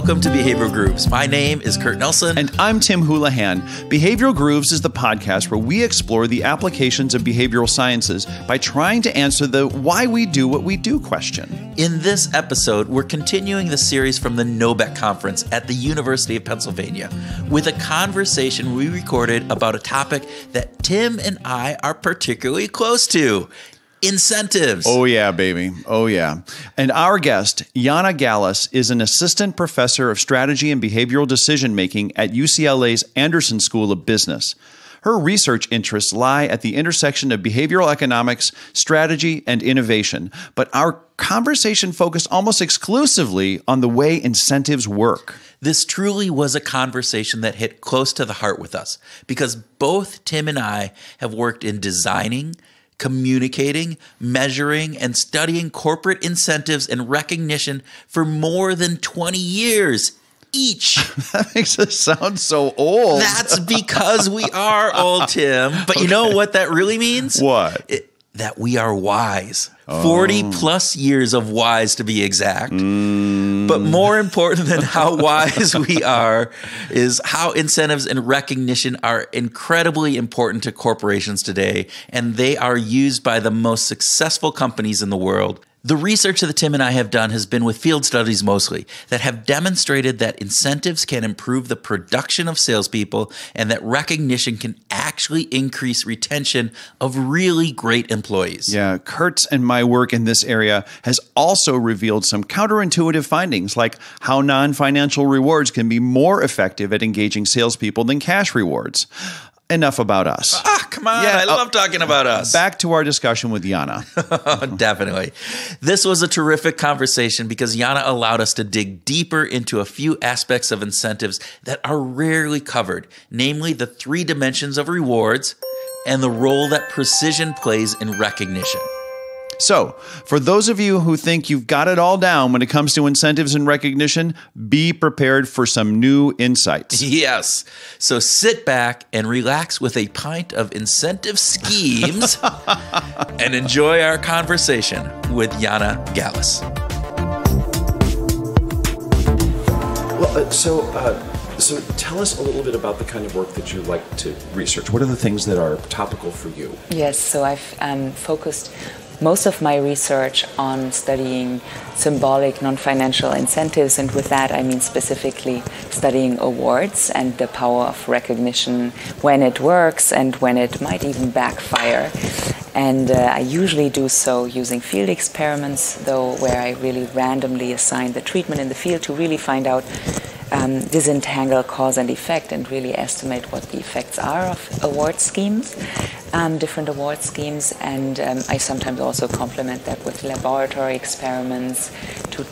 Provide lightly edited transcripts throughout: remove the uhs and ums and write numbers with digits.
welcome to Behavioral Grooves. My name is Kurt Nelson. And I'm Tim Houlihan. Behavioral Grooves is the podcast where we explore the applications of behavioral sciences by trying to answer the why we do what we do question. In this episode, we're continuing the series from the NOBEC conference at the University of Pennsylvania with a conversation we recorded about a topic that Tim and I are particularly close to. Incentives. Oh, yeah, baby. Oh, yeah. And our guest, Jana Gallus, is an assistant professor of strategy and behavioral decision-making at UCLA's Anderson School of Business. Her research interests lie at the intersection of behavioral economics, strategy, and innovation. But our conversation focused almost exclusively on the way incentives work. This truly was a conversation that hit close to the heart with us because both Tim and I have worked in designing, communicating, measuring, and studying corporate incentives and recognition for more than 20 years each. That makes us sound so old. That's because we are old, Tim. But you know what that really means? What? That we are wise. 40 plus years of wise to be exact. But more important than how wise we are is how incentives and recognition are incredibly important to corporations today, and they are used by the most successful companies in the world. The research that Tim and I have done has been with field studies mostly that have demonstrated that incentives can improve the production of salespeople and that recognition can actually increase retention of really great employees. Yeah, Kurt's and my work in this area has also revealed some counterintuitive findings, like how non-financial rewards can be more effective at engaging salespeople than cash rewards. Enough about us. Come on. Yeah, I love talking about us. Back to our discussion with Jana. Definitely. This was a terrific conversation because Jana allowed us to dig deeper into a few aspects of incentives that are rarely covered, namely the 3 dimensions of rewards and the role that precision plays in recognition. So, for those of you who think you've got it all down when it comes to incentives and recognition, be prepared for some new insights. Yes. So sit back and relax with a pint of incentive schemes and enjoy our conversation with Jana Gallus. Well, so tell us a little bit about the kind of work that you like to research. What are the things that are topical for you? Yes, so I've focused most of my research on studying symbolic non-financial incentives, and with that I mean specifically studying awards and the power of recognition when it works and when it might even backfire. And I usually do so using field experiments, though, where I really randomly assign the treatment in the field to really find out, disentangle cause and effect and really estimate what the effects are of award schemes, different award schemes. And I sometimes also complement that with laboratory experiments to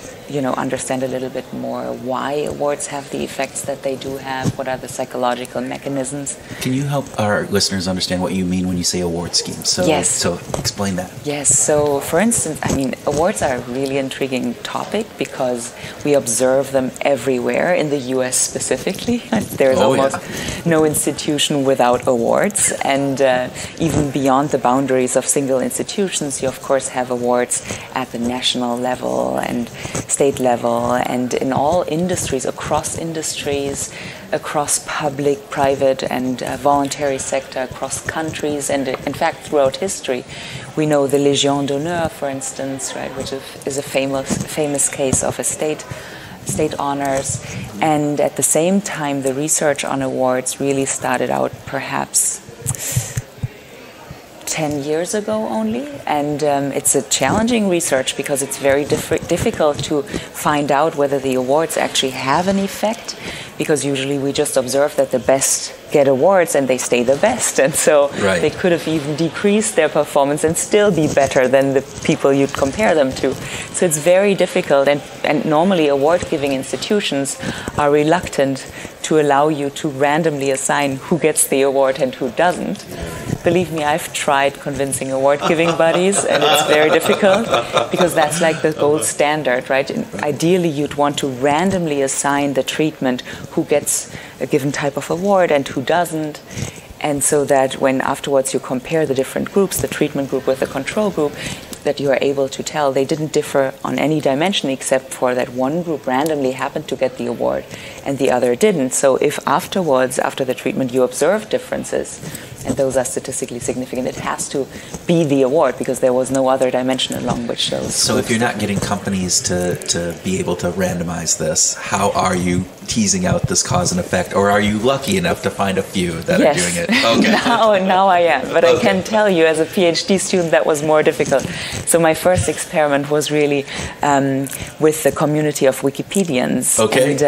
understand a little bit more why awards have the effects that they do have, what are the psychological mechanisms. Can you help our listeners understand what you mean when you say award schemes? Yes. So explain that. Yes. So for instance, awards are a really intriguing topic because we observe them everywhere in the US specifically. There's almost no institution without awards. And even beyond the boundaries of single institutions, you of course have awards at the national level and state level, and in all industries, across public, private, and voluntary sector, across countries, and in fact throughout history. We know the Légion d'honneur, for instance, right, which is a famous case of a state honors. And at the same time, the research on awards really started out perhaps 10 years ago only, and it's a challenging research because it's very difficult to find out whether the awards actually have an effect, because usually we just observe that the best get awards and they stay the best, and so they could have even decreased their performance and still be better than the people you'd compare them to. So it's very difficult, and normally award-giving institutions are reluctant to allow you to randomly assign who gets the award and who doesn't. Believe me, I've tried convincing award-giving bodies, and it's very difficult because that's like the gold standard, right? And ideally, you'd want to randomly assign the treatment who gets a given type of award and who doesn't. And so that when afterwards you compare the different groups, the treatment group with the control group, that you are able to tell, they didn't differ on any dimension except for that one group randomly happened to get the award and the other didn't. So if afterwards, after the treatment, you observe differences, and those are statistically significant, it has to be the award because there was no other dimension along which those. So if you're not getting companies to be able to randomize this, how are you teasing out this cause and effect? Or are you lucky enough to find a few that are doing it? Okay. Now I am. But I can tell you, as a PhD student, that was more difficult. So my first experiment was really with the community of Wikipedians. Okay. And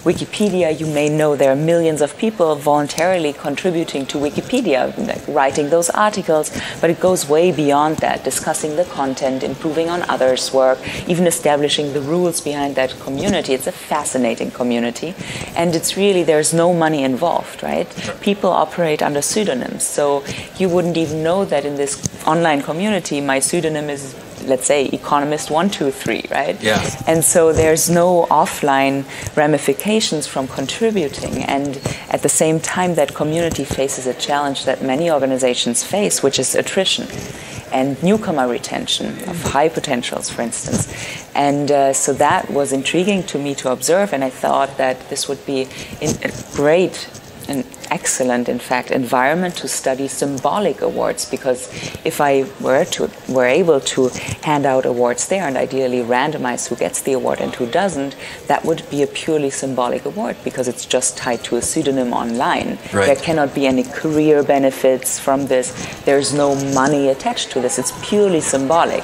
Wikipedia, you may know, there are millions of people voluntarily contributing to Wikipedia, like writing those articles, but it goes way beyond that, discussing the content, improving on others' work, even establishing the rules behind that community. It's a fascinating community, and it's really, there's no money involved, right? People operate under pseudonyms, so you wouldn't even know that in this online community my pseudonym is, let's say, Economist 123, right? Yeah. And so there's no offline ramifications from contributing. And at the same time, that community faces a challenge that many organizations face, which is attrition and newcomer retention of high potentials, for instance. And so that was intriguing to me to observe, and I thought that this would be a great and excellent, in fact, environment to study symbolic awards, because if I were able to hand out awards there and ideally randomize who gets the award and who doesn't, that would be a purely symbolic award because it's just tied to a pseudonym online. Right. There cannot be any career benefits from this. There's no money attached to this. It's purely symbolic.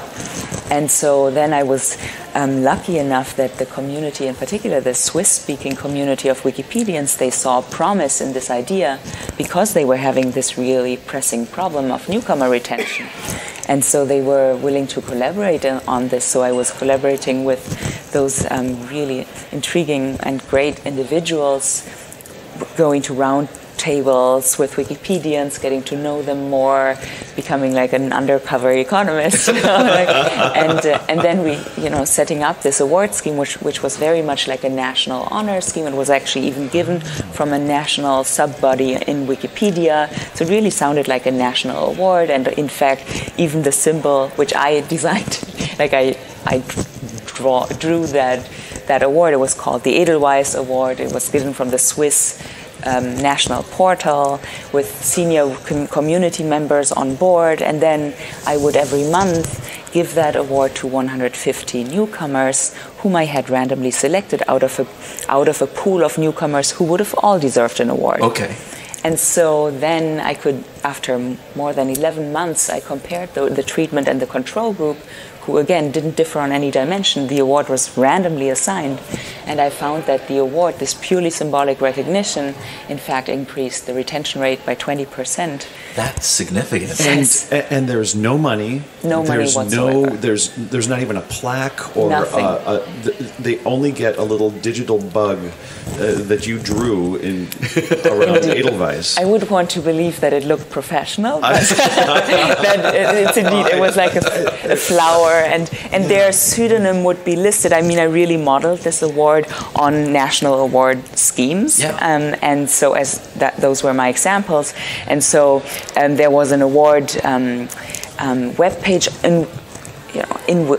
And so then I was lucky enough that the community, in particular the Swiss-speaking community of Wikipedians, they saw promise in this idea because they were having this really pressing problem of newcomer retention. And so they were willing to collaborate on this. So I was collaborating with those really intriguing and great individuals, going to round tables with Wikipedians, getting to know them more, becoming like an undercover economist, and then we, setting up this award scheme, which was very much like a national honor scheme. It was actually even given from a national sub-body in Wikipedia, so it really sounded like a national award. And in fact, even the symbol which I designed, like I drew that award. It was called the Edelweiss Award. It was given from the Swiss national portal with senior community members on board, and then I would every month give that award to 150 newcomers whom I had randomly selected out of a pool of newcomers who would have all deserved an award. Okay. And so then I could, after more than 11 months, I compared the treatment and the control group, who again didn't differ on any dimension. The award was randomly assigned, and I found that the award, this purely symbolic recognition, in fact increased the retention rate by 20%. That's significant. Yes. And there's no money. No money whatsoever. There's not even a plaque or they only get a little digital bug that you drew around Edelweiss. I would want to believe that it looked professional, but it was like a flower, and their pseudonym would be listed. I mean, I really modeled this award on national award schemes, and so those were my examples, and so there was an award webpage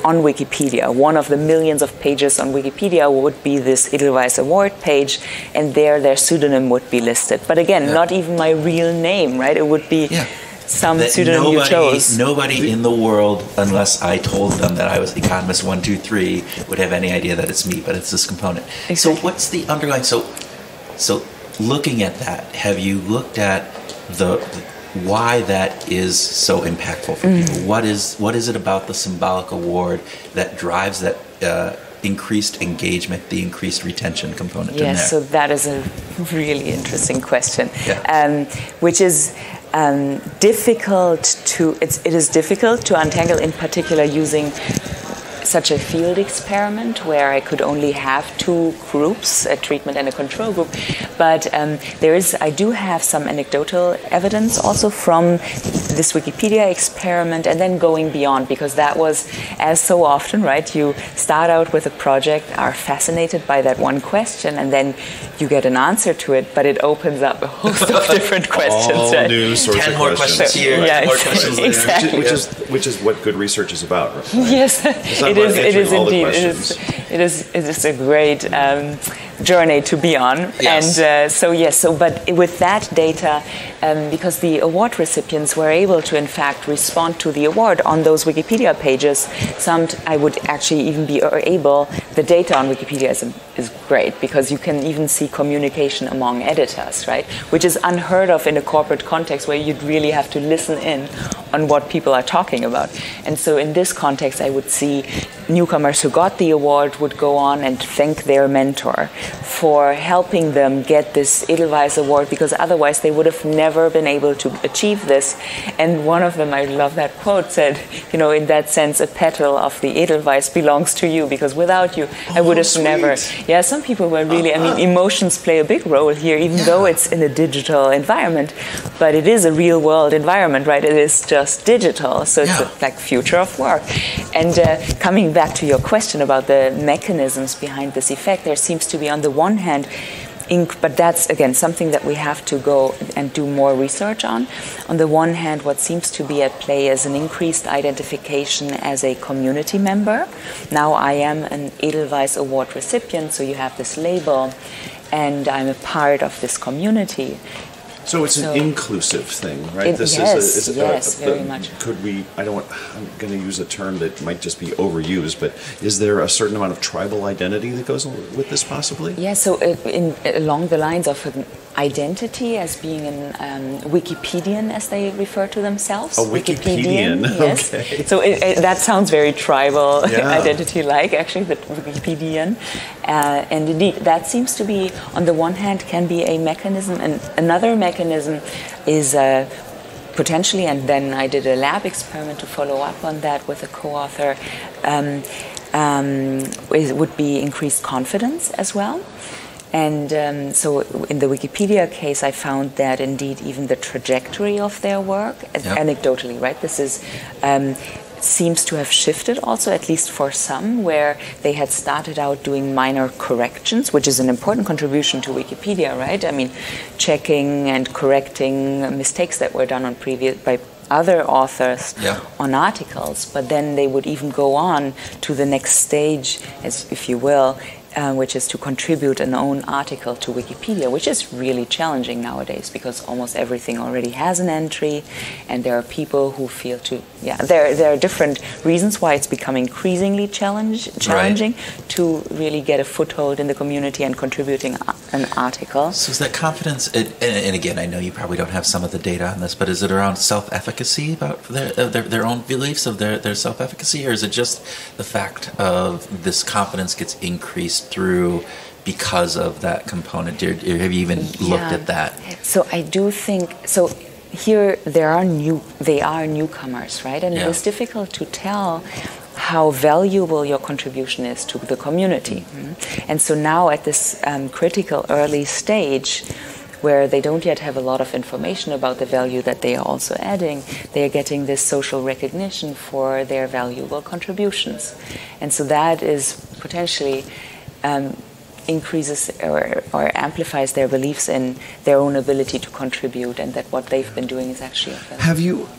on Wikipedia. One of the millions of pages on Wikipedia would be this Edelweiss Award page, and their pseudonym would be listed. But again, not even my real name, right? It would be some pseudonym you chose. Nobody in the world, unless I told them that I was Economist 123, would have any idea that it's me, but it's this component. Exactly. So what's the underlying... So looking at that, have you looked at why that is so impactful for people? What is it about the symbolic award that drives that increased engagement, the increased retention component in there? Yes, so that is a really interesting question, which is it is difficult to untangle, in particular using such a field experiment where I could only have two groups, a treatment and a control group. But I do have some anecdotal evidence also from this Wikipedia experiment, and then going beyond, because that was, as so often, right? You start out with a project, are fascinated by that one question, and then you get an answer to it, but it opens up a host of different questions. All right? new sorts 10 of more questions. here, Yeah, 10 more questions there. exactly. Which is what good research is about, right? Yes, It's not it about is. It answering is all the indeed. questions. It is a great journey to be on. Yes. And but with that data, because the award recipients were able to, in fact, respond to the award on those Wikipedia pages. I would actually even be able. The data on Wikipedia is great, because you can even see communication among editors, right? Which is unheard of in a corporate context where you'd really have to listen in on what people are talking about. And so in this context, I would see newcomers who got the award would go on and thank their mentor for helping them get this Edelweiss award, because otherwise they would have never been able to achieve this. And one of them, I love that quote, said, in that sense, a petal of the Edelweiss belongs to you, because without you, I would have never. Yeah, some people were really, emotions play a big role here, even though it's in a digital environment, but it is a real world environment, right? It is just digital, so it's like future of work. And coming back to your question about the mechanisms behind this effect, there seems to be, on the one hand, but that's, again, something that we have to go and do more research on. On the one hand, what seems to be at play is an increased identification as a community member. Now I am an Edelweiss Award recipient, so you have this label, and I'm a part of this community. So it's an inclusive thing, right? Yes, very much. I'm going to use a term that might just be overused, but is there a certain amount of tribal identity that goes with this possibly? Yeah, so along the lines of identity as being an Wikipedian, as they refer to themselves. A Wikipedian, yes. Okay. So that sounds very tribal identity-like, actually, the Wikipedian. And indeed, that seems to be, on the one hand, can be a mechanism, and another mechanism is potentially, and then I did a lab experiment to follow up on that with a co-author, would be increased confidence as well. And so in the Wikipedia case, I found that indeed even the trajectory of their work, anecdotally, right, this is seems to have shifted also, at least for some, where they had started out doing minor corrections, which is an important contribution to Wikipedia, right? I mean, checking and correcting mistakes that were done on by other authors on articles, but then they would even go on to the next stage, as if you will, which is to contribute an own article to Wikipedia, which is really challenging nowadays, because almost everything already has an entry, and there are people who feel there are different reasons why it's become increasingly challenging to really get a foothold in the community and contributing an article. So is that confidence, and again, I know you probably don't have some of the data on this, but is it around self-efficacy, about their own beliefs of their self-efficacy, or is it just the fact of this confidence gets increased through because of that component? Have you even looked at that? So I do think so. Here they are newcomers, right? And it is difficult to tell how valuable your contribution is to the community. And so now at this critical early stage, where they don't yet have a lot of information about the value that they are also adding, they are getting this social recognition for their valuable contributions. And so that is potentially increases or amplifies their beliefs in their own ability to contribute, and that what they've been doing is actually of value. Have you?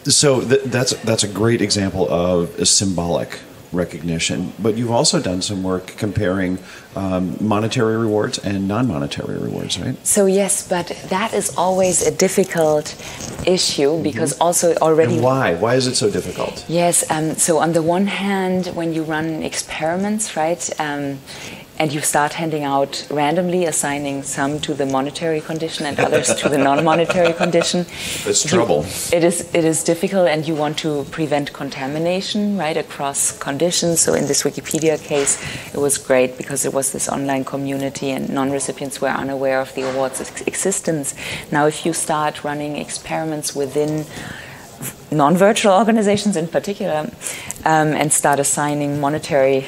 That's a great example of a symbolic recognition. But you've also done some work comparing monetary rewards and non-monetary rewards, right? So yes, but that is always a difficult issue, because also already... And why? Why is it so difficult? Yes, so on the one hand, when you run experiments, right, and you start handing out randomly, assigning some to the monetary condition and others to the non-monetary condition. It's trouble. It is difficult, and you want to prevent contamination, right, across conditions. So in this Wikipedia case, it was great because it was this online community and non-recipients were unaware of the award's existence. Now, if you start running experiments within non-virtual organizations in particular, and start assigning monetary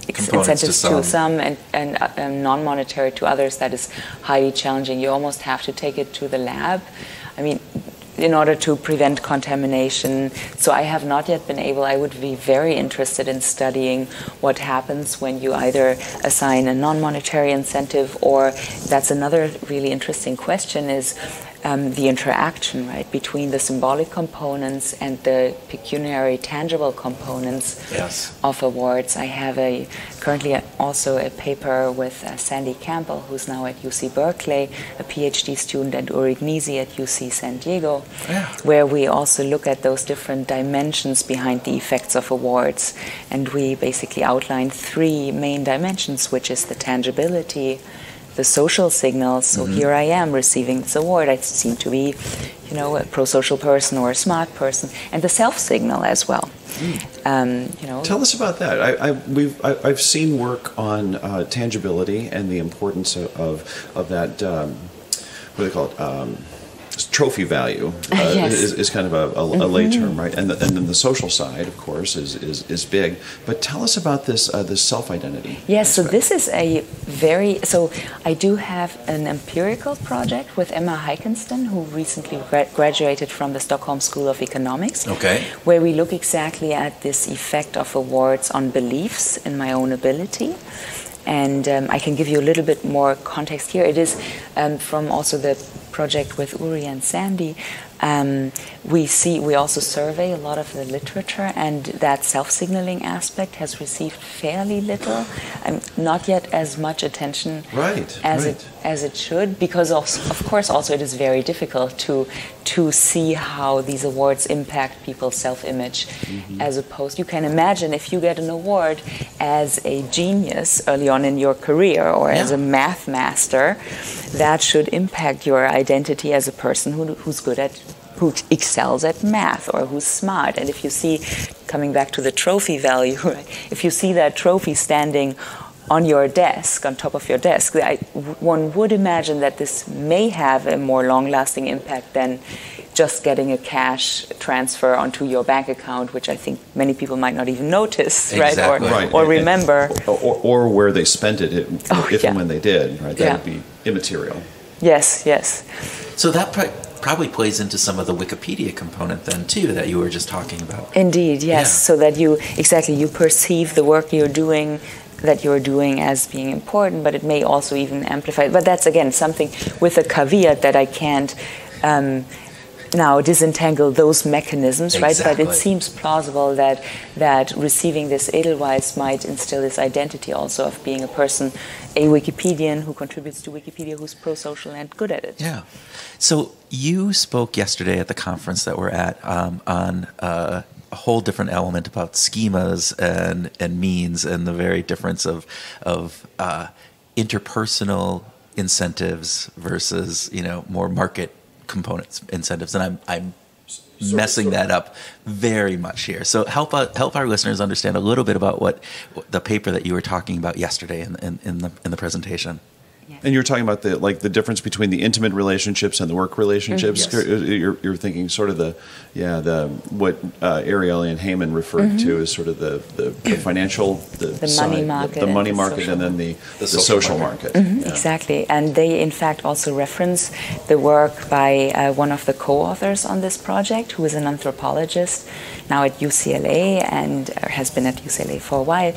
incentives to some and non-monetary to others, that is highly challenging. You almost have to take it to the lab. I mean, in order to prevent contamination. So I have not yet been able, I would be very interested in studying what happens when you either assign a non-monetary incentive, or that's another really interesting question, is the interaction, right, between the symbolic components and the pecuniary tangible components of awards. I have currently also a paper with Sandy Campbell, who's now at UC Berkeley, a PhD student, and Uri Gnisi at UC San Diego, where we also look at those different dimensions behind the effects of awards. And we basically outline 3 main dimensions, which is the tangibility, the social signals. So here I am receiving this award. I seem to be, a pro-social person or a smart person, and the self-signal as well. Tell us about that. I've seen work on tangibility and the importance of that. What do they call it? Trophy value is kind of a lay term, right? And then the social side, of course, is big. But tell us about this self-identity. Yes, so this is so I do have an empirical project with Emma Heikenston, who recently graduated from the Stockholm School of Economics, where we look exactly at this effect of awards on beliefs in my own ability. And I can give you a little bit more context here. It is from also the project with Uri and Sandy. We also survey a lot of the literature, and that self-signaling aspect has received fairly little, not yet as much attention as it should, because of course also it is very difficult to see how these awards impact people's self-image. As opposed, you can imagine if you get an award as a genius early on in your career, or as a math master, that should impact your identity as a person who excels at math, or who's smart. And if you see, coming back to the trophy value, if you see that trophy standing on your desk, on top of your desk, one would imagine that this may have a more long-lasting impact than just getting a cash transfer onto your bank account, which I think many people might not even notice, or remember. Or where they spent it, if and when they did, right? That would be immaterial. Yes. So that probably plays into some of the Wikipedia component then too that you were just talking about. Indeed, yes. So that you perceive the work you're doing as being important, but it may also even amplify. But that's again something with a caveat that I can't now disentangle those mechanisms, right? But it seems plausible that receiving this Edelweiss might instill this identity also of being a person, a Wikipedian who contributes to Wikipedia, who's pro-social and good at it. Yeah. So you spoke yesterday at the conference that we're at on a whole different element about schemas and means, and the very difference of interpersonal incentives versus more market components incentives, and I'm messing that up very much here. So help our listeners understand a little bit about what the paper that you were talking about yesterday in the presentation. And you're talking about the difference between the intimate relationships and the work relationships. You're thinking sort of what Ariely and Heyman referred to as sort of the financial, the money market, and then the social market. Exactly, and they in fact also reference the work by one of the co-authors on this project, who is an anthropologist now at UCLA and has been at UCLA for a while,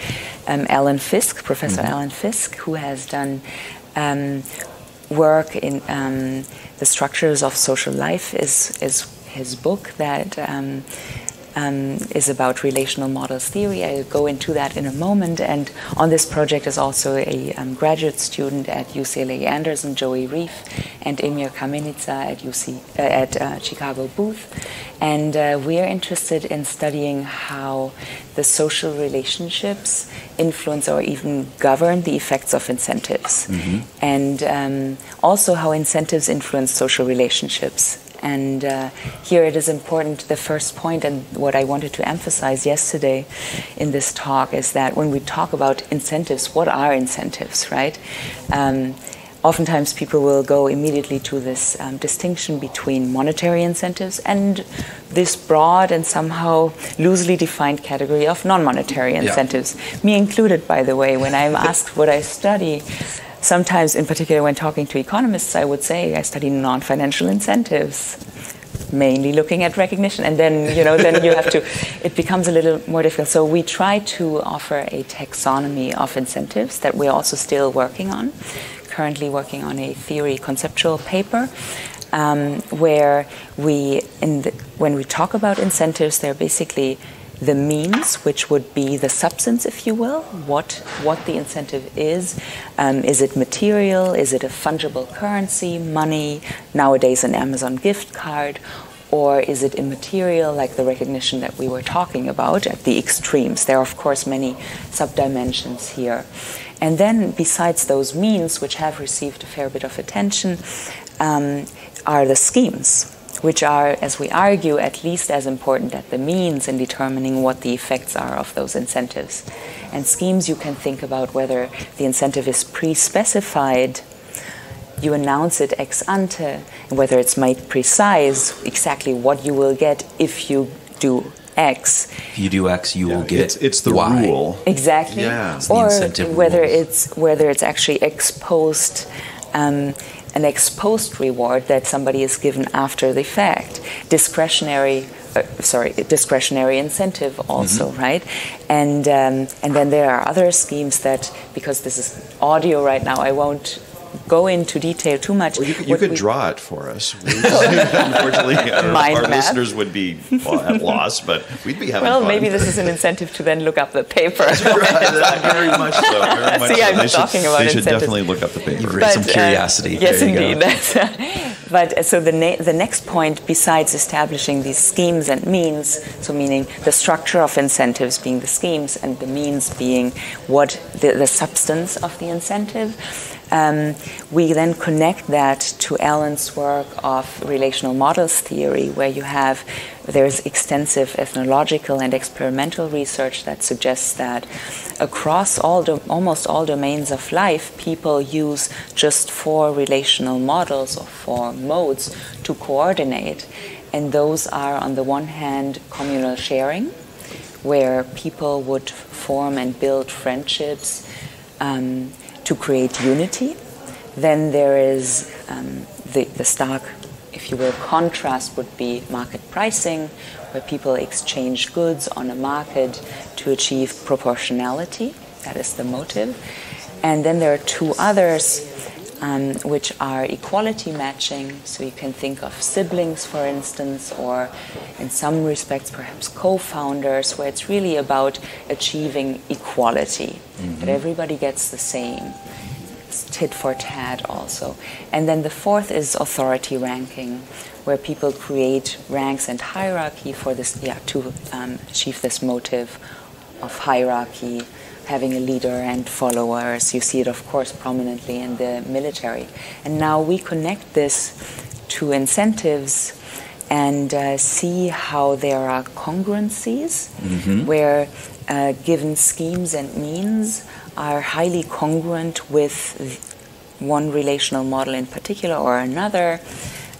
Alan Fisk, Professor Alan Fisk, who has done work in the structures of social life is his book that is about relational models theory. I'll go into that in a moment. And on this project is also a graduate student at UCLA Anderson, Joey Reif, and Emir Kamenica at Chicago Booth. And we are interested in studying how the social relationships influence or even govern the effects of incentives. And also how incentives influence social relationships. And here it is important, the first point, and what I wanted to emphasize yesterday in this talk is that when we talk about incentives, what are incentives, right? oftentimes people will go immediately to this distinction between monetary incentives and this broad and somehow loosely defined category of non-monetary incentives. Me included, by the way. When I'm asked what I study, sometimes, in particular when talking to economists, I would say I study non-financial incentives, mainly looking at recognition, and then then you have to. It becomes a little more difficult. So we try to offer a taxonomy of incentives that we're also still working on. Currently working on a theory conceptual paper where when we talk about incentives, they're basically the means, which would be the substance, if you will, what the incentive is. Is it material? Is it a fungible currency, money, nowadays an Amazon gift card? Or is it immaterial, like the recognition that we were talking about at the extremes? There are, of course, many subdimensions here. And then, besides those means, which have received a fair bit of attention, are the schemes, which are, as we argue, at least as important as the means in determining what the effects are of those incentives. And schemes, you can think about whether the incentive is pre-specified, you announce it ex ante, and whether it's made precise exactly what you will get if you do X. If you do X, you will get it's the Y. rule. Exactly. Yeah. Or whether rules. it's actually ex post, an ex post reward that somebody is given after the fact. Discretionary incentive also, right? And then there are other schemes that, because this is audio right now, I won't go into detail too much. Well, you could draw it for us. Unfortunately, our listeners would be at loss, but we'd be having fun. Well, maybe this is an incentive to then look up the paper. Very much so. Very much See, so. I'm talking about They should incentives. definitely look up the paper. You've raised some curiosity. Yes, There you indeed. But so the next point, besides establishing these schemes and means, so meaning the structure of incentives being the schemes and the means being what the substance of the incentive, we then connect that to Allen's work of relational models theory, where there's extensive ethnological and experimental research that suggests that across almost all domains of life, people use just 4 relational models or 4 modes to coordinate. And those are, on the one hand, communal sharing, where people would form and build friendships to create unity. Then there is the stark, if you will, contrast would be market pricing, where people exchange goods on a market to achieve proportionality. That is the motive. And then there are 2 others, which are equality matching. So you can think of siblings, for instance, or in some respects perhaps co-founders, where it's really about achieving equality, that everybody gets the same. It's tit for tat also. And then the 4th is authority ranking, where people create ranks and hierarchy for this, to achieve this motive of hierarchy, having a leader and followers. You see it, of course, prominently in the military. And now we connect this to incentives and see how there are congruencies, where given schemes and means are highly congruent with one relational model in particular or another.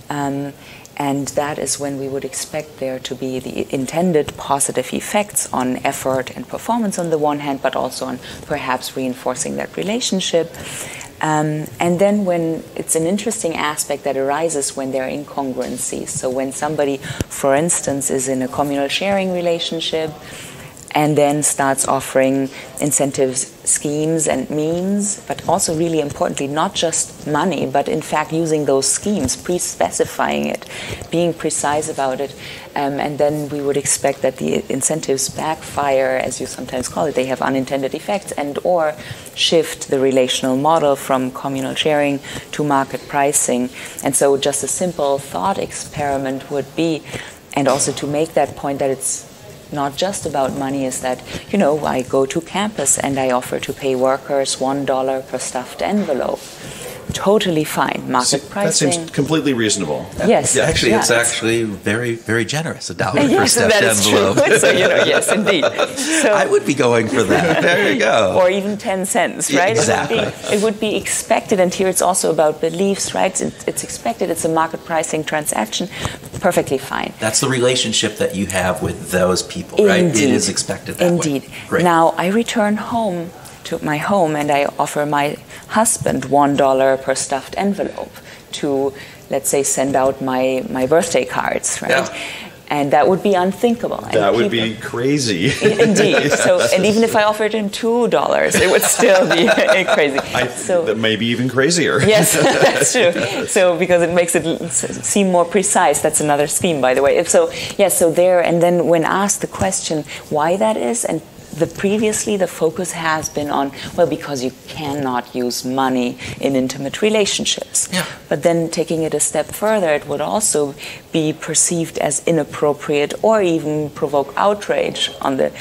And that is when we would expect there to be the intended positive effects on effort and performance on the one hand, but also on perhaps reinforcing that relationship. And then when it's an interesting aspect that arises when there are incongruencies. So when somebody, for instance, is in a communal sharing relationship and then starts offering incentives, schemes and means, but also really importantly, not just money, but in fact using those schemes, pre-specifying it, being precise about it, and then we would expect that the incentives backfire, as you sometimes call it. They have unintended effects and or shift the relational model from communal sharing to market pricing. And so just a simple thought experiment would be, and also to make that point that it's not just about money, is that, I go to campus and I offer to pay workers $1 per stuffed envelope. totally fine. Market pricing. That seems completely reasonable. Yes. Actually, it's yeah, actually very, very generous, $1 per yes, stuffed that is envelope. true. So, yes, indeed. So, I would be going for that. There you go. Or even 10 cents, right? Exactly. It would be expected, and here it's also about beliefs, right? It's expected. It's a market pricing transaction. Perfectly fine. That's the relationship that you have with those people, right? Indeed. It is expected that Indeed. way. Great. Now, I return home to my home and I offer my husband $1 per stuffed envelope to, let's say, send out my birthday cards, right? Yeah. And that would be unthinkable. That would be crazy. Indeed. So, and even if I offered him $2, it would still be crazy. That may be even crazier. Yes, that's true. So, because it makes it seem more precise. That's another scheme, by the way. So, yes, so there, and then when asked the question why that is, and previously the focus has been on, well, because you cannot use money in intimate relationships. Yeah. But then taking it a step further, it would also be perceived as inappropriate or even provoke outrage on the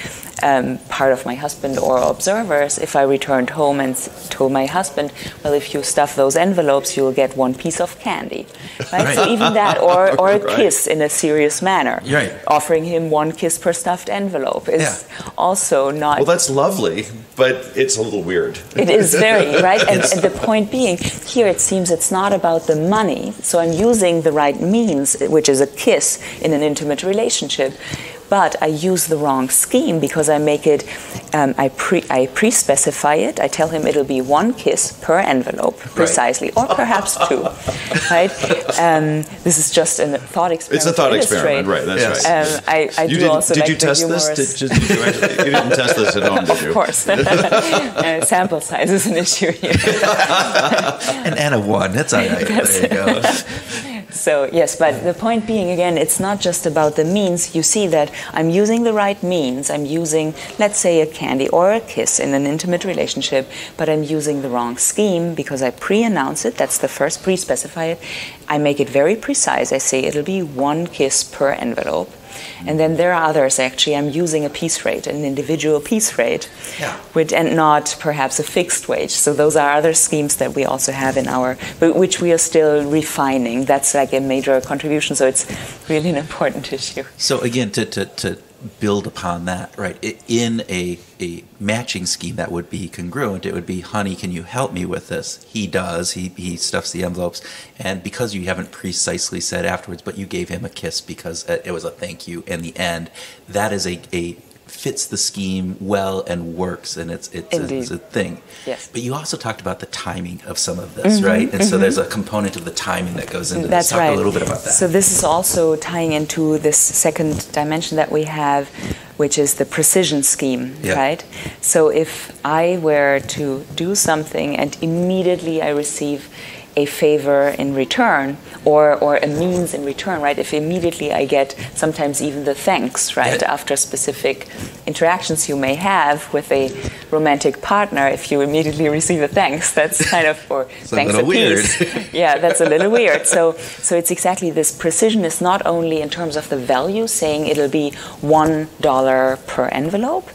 part of my husband or observers if I returned home and told my husband, well, if you stuff those envelopes, you'll get one piece of candy. Right? Right. So even that, or a Right. kiss in a serious manner. Right. Offering him one kiss per stuffed envelope is also not... Well, that's lovely, but it's a little weird. It is very, right? And the point being, here it seems it's not about the money. So I'm using the right means, which is a kiss in an intimate relationship. But I use the wrong scheme because I make it, I pre-specify it. I tell him it'll be one kiss per envelope, precisely, or perhaps two, right? This is just a thought experiment. It's a thought experiment, right? That's right. I do also did like you the test humorous... this? You didn't test this at home, did you? Of course. Sample size is an issue here. An N of 1. That's all right. There you go. So, yes, but the point being, again, it's not just about the means. You see that I'm using the right means. I'm using, let's say, a candy or a kiss in an intimate relationship, but I'm using the wrong scheme because I pre-announce it. That's the first, pre-specify it. I make it very precise. I say it'll be one kiss per envelope. And then there are others, actually. I'm using a piece rate, an individual piece rate, and not perhaps a fixed wage. So those are other schemes that we also have in but which we are still refining. That's like a major contribution. So it's really an important issue. So again, to build upon that, right? In a matching scheme that would be congruent, it would be, honey, can you help me with this? He does. He stuffs the envelopes. And because you haven't precisely said afterwards, but you gave him a kiss because it was a thank you in the end, that is a fits the scheme well and works, and it's a thing. Yes. But you also talked about the timing of some of this, right? And so there's a component of the timing that goes into this. Talk a little bit about that. So this is also tying into this second dimension that we have, which is the precision scheme, right? So if I were to do something and immediately I receive a favor in return, or a means in return, right? If immediately I get sometimes even the thanks, right? After specific interactions you may have with a romantic partner, if you immediately receive a thanks, that's kind of for thanks a piece. Yeah, that's a little weird. So it's exactly this precision is not only in terms of the value, saying it'll be $1 per envelope,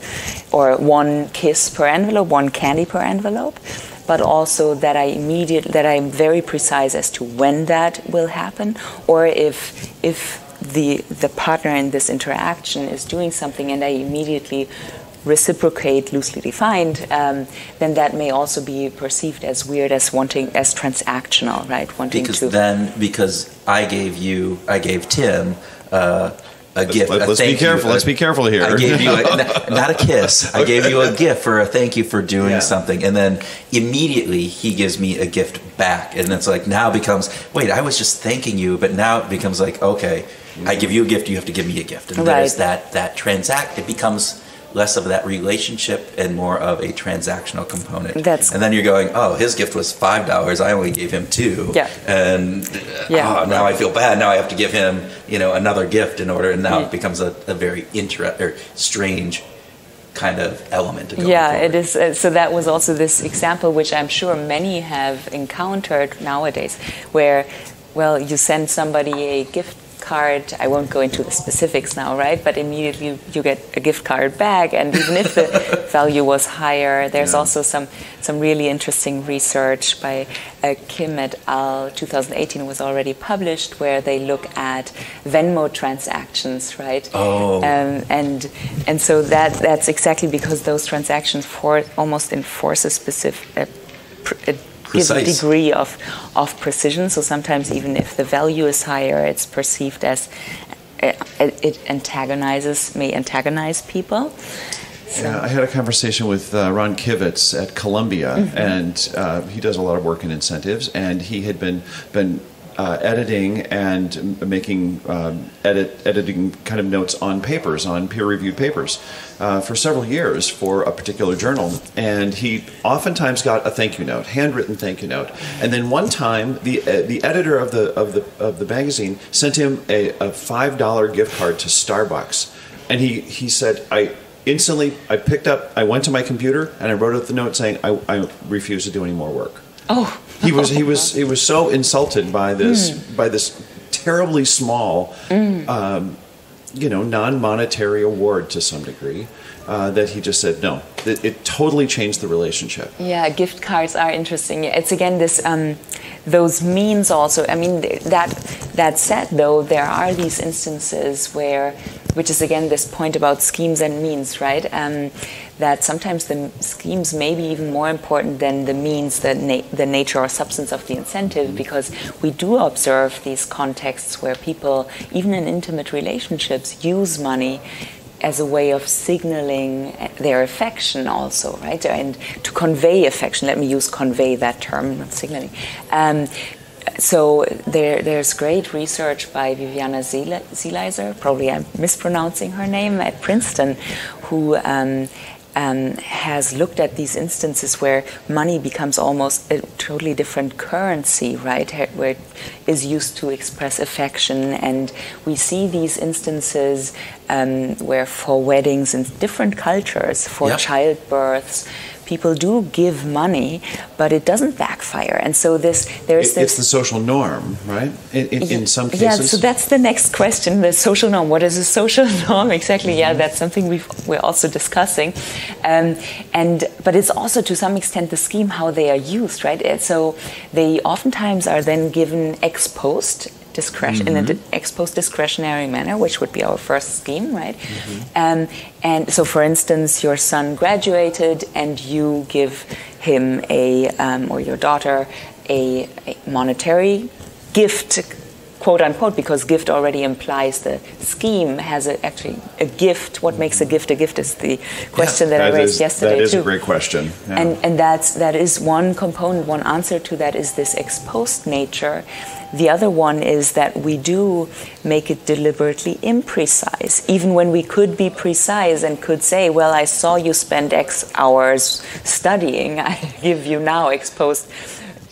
or one kiss per envelope, one candy per envelope, but also that I'm very precise as to when that will happen, or if the partner in this interaction is doing something and I immediately reciprocate, loosely defined, then that may also be perceived as weird, as transactional, right? Because I gave Tim a gift. Let's be careful. Let's be careful here. I gave you not a kiss. I gave you a gift for a thank you for doing something, and then immediately he gives me a gift back, and it's like now becomes wait. I was just thanking you, but now it becomes like okay, I give you a gift, you have to give me a gift, and there's that transact. It becomes less of that relationship and more of a transactional component. And then you're going, oh, his gift was $5. I only gave him $2. Yeah. And now I feel bad. Now I have to give him, another gift in order. And now it becomes a very strange kind of element to go forward. It is. So that was also this example, which I'm sure many have encountered nowadays, where, you send somebody a gift card, I won't go into the specifics now, right? But immediately you get a gift card back, and even if the value was higher, there's also some really interesting research by Kim et al. 2018 was already published, where they look at Venmo transactions, right? Oh. And so that's exactly because those transactions almost enforce a specific. Gives a degree of precision. So sometimes even if the value is higher, it's perceived as it may antagonize people. So. Yeah, I had a conversation with Ron Kivitz at Columbia, and he does a lot of work in incentives, and he had been editing and making editing kind of notes on papers, on peer-reviewed papers, for several years for a particular journal, and he oftentimes got a thank you note, handwritten thank you note, and then one time the editor of the magazine sent him a $5 gift card to Starbucks, and he said, I went to my computer and I wrote out the note saying I refuse to do any more work. Oh. He was so insulted by this terribly small, non-monetary award to some degree, that he just said no. It totally changed the relationship. Yeah, gift cards are interesting. It's again this those means also. I mean, that said, though, there are these instances which is again this point about schemes and means, right? That sometimes the schemes may be even more important than the means, the nature or substance of the incentive, because we do observe these contexts where people, even in intimate relationships, use money as a way of signaling their affection also, right? And to convey affection, let me use convey, that term, not signaling. So there's great research by Viviana Zieleiser, probably I'm mispronouncing her name, at Princeton, who has looked at these instances where money becomes almost a totally different currency, right, where it is used to express affection. And we see these instances where for weddings in different cultures, for childbirths, people do give money, but it doesn't backfire. And so it's the social norm, right? In some cases. Yeah, so that's the next question, the social norm. What is a social norm? Exactly, yeah, that's something we're also discussing. But it's also to some extent the scheme, how they are used, right? And so they oftentimes are then given ex post, in an ex post discretionary manner, which would be our first scheme, right? And so, for instance, your son graduated, and you give him or your daughter a monetary gift, quote unquote, because gift already implies the scheme has actually a gift. What makes a gift is the question that I raised yesterday. That is a great question. Yeah. And that is one component. One answer to that is this ex post nature. The other one is that we do make it deliberately imprecise, even when we could be precise and could say, well, I saw you spend X hours studying, I give you now ex post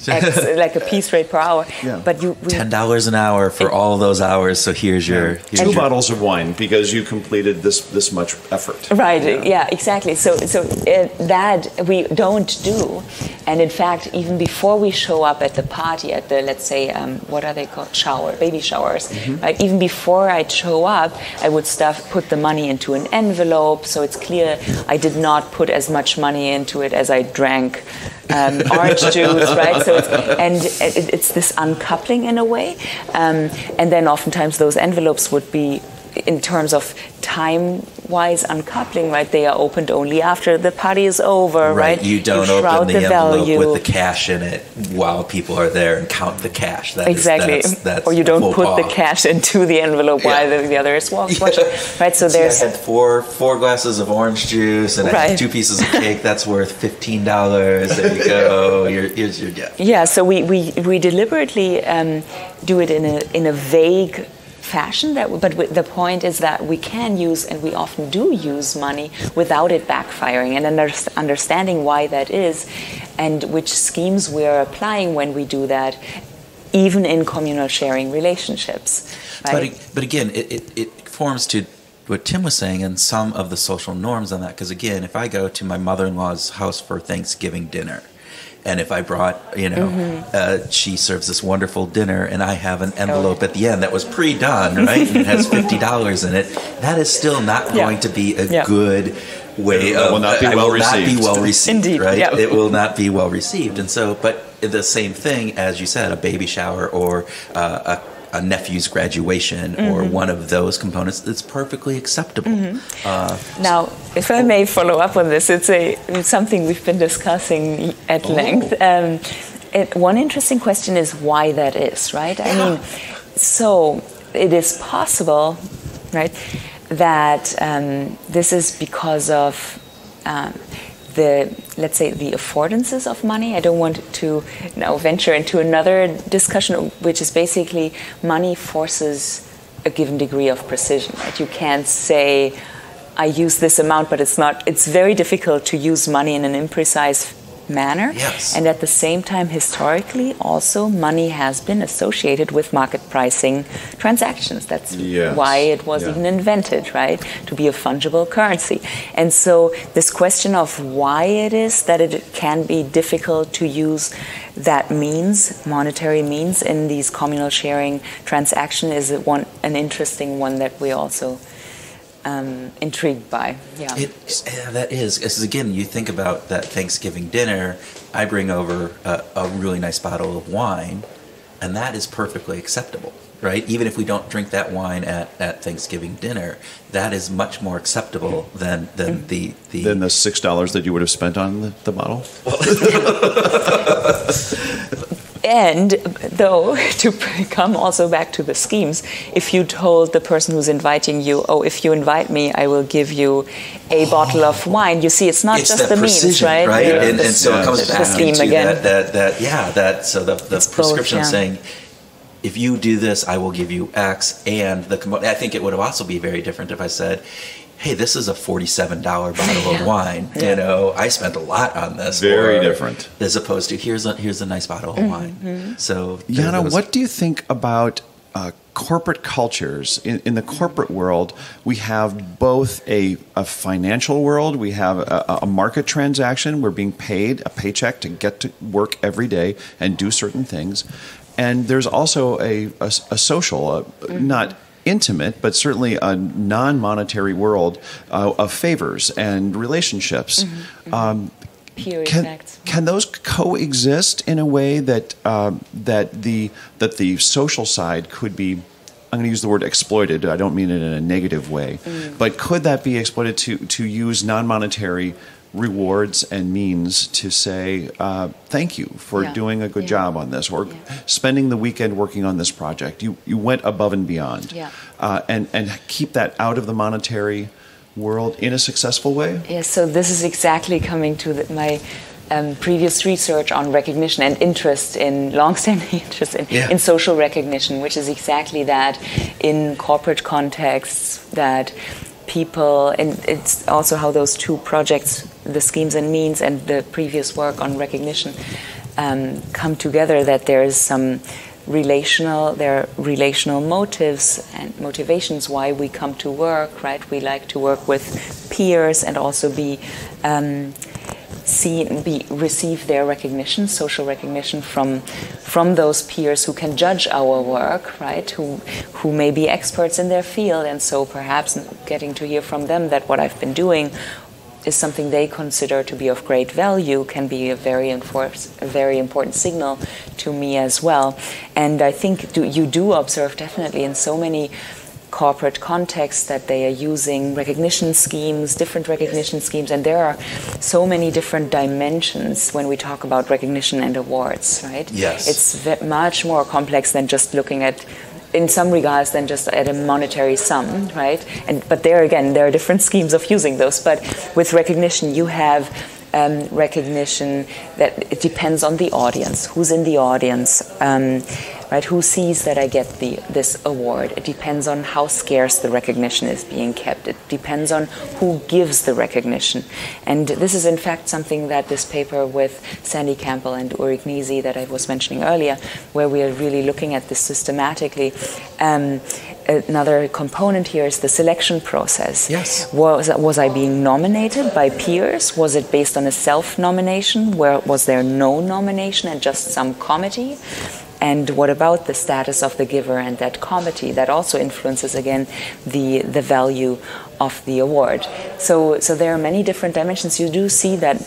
X, like a piece rate per hour. Yeah. But $10 an hour for all those hours. So here's your 2 bottles of wine because you completed this much effort. Right. Yeah. Exactly. So that we don't do, and in fact, even before we show up at the party, at the, let's say, what are they called? Baby showers. Right. Even before I'd show up, I would put the money into an envelope, so it's clear I did not put as much money into it as I drank orange juice, right? So it's this uncoupling in a way, and then oftentimes those envelopes would be, in terms of time-wise uncoupling, right? They are opened only after the party is over, right? You don't open the envelope with the cash in it while people are there and count the cash. Exactly. Or you don't put the cash into the envelope while the other is watching, right? So there's... I had four glasses of orange juice and I had 2 pieces of cake. That's worth $15. There you go. Here's your gift. Yeah. So we deliberately do it in a vague fashion, but the point is that we can use, and we often do use, money without it backfiring, and understanding why that is and which schemes we are applying when we do that, even in communal sharing relationships, right? But again, it forms to what Tim was saying and some of the social norms on that, because again, if I go to my mother-in-law's house for Thanksgiving dinner And if I brought, she serves this wonderful dinner, and I have an envelope at the end that was pre-done, right, and it has $50 in it, that is still not going to be a good way of. Will not be well received. Indeed, right? yeah. It will not be well received, and so, but the same thing as you said, a baby shower or a nephew's graduation or one of those components, it's perfectly acceptable. Now, if I may follow up on this, it's something we've been discussing at length. One interesting question is why that is, right? I mean, so it is possible, right, that this is because of let's say the affordances of money. I don't want to now venture into another discussion, which is basically money forces a given degree of precision. Right? You can't say, I use this amount, but it's very difficult to use money in an imprecise manner. Yes. And at the same time, historically, also money has been associated with market pricing transactions. That's why it was even invented, right? To be a fungible currency. And so this question of why it is that it can be difficult to use that means, monetary means, in these communal sharing transactions is an interesting one that we also intrigued by. That is, because again, you think about that Thanksgiving dinner, I bring over a really nice bottle of wine, and that is perfectly acceptable, right? Even if we don't drink that wine at Thanksgiving dinner, that is much more acceptable than the $6 that you would have spent on the bottle. And though, to come also back to the schemes, if you told the person who's inviting you, if you invite me, I will give you a bottle of wine, you see, it's not just the means, right? And so it comes back the scheme into again. So the prescription saying, if you do this, I will give you X, and I think it would also be very different if I said, hey, this is a $47 bottle of wine. I spent a lot on this. Very different. As opposed to here's a nice bottle of wine. So, Jana, what do you think about corporate cultures? In the corporate world, we have both a financial world. We have a market transaction. We're being paid a paycheck to get to work every day and do certain things. And there's also a social, not intimate, but certainly a non-monetary world of favors and relationships. Peer effects. Can those coexist in a way that the social side could be? I'm going to use the word exploited. I don't mean it in a negative way, but could that be exploited to use non-monetary rewards and means to say thank you for doing a good job on this, or spending the weekend working on this project. You went above and beyond, and keep that out of the monetary world in a successful way. Yes. So this is exactly coming to my previous research on recognition and interest in long-standing interest in social recognition, which is exactly that in corporate contexts that people, and it's also how those two projects, the schemes and means and the previous work on recognition, come together, that there is some relational motives and motivations why we come to work, right? We like to work with peers and also receive their recognition, social recognition from those peers who can judge our work, right? Who may be experts in their field, and so perhaps getting to hear from them that what I've been doing is something they consider to be of great value can be a very important signal to me as well. And I think you do observe definitely in so many corporate contexts that they are using recognition schemes, different recognition schemes, and there are so many different dimensions when we talk about recognition and awards, right? Yes. It's much more complex than just looking at, in some regards, than just at a monetary sum, right? But there again, there are different schemes of using those. But with recognition, you have recognition that it depends on the audience, who's in the audience, right? Who sees that I get this award? It depends on how scarce the recognition is being kept. It depends on who gives the recognition. And this is in fact something that this paper with Sandy Campbell and Uri Gnisi that I was mentioning earlier, where we are really looking at this systematically. Another component here is the selection process. Yes. Was I being nominated by peers? Was it based on a self-nomination? Was there no nomination and just some committee? And what about the status of the giver and that committee? That also influences, again, the value of the award. So there are many different dimensions. You do see that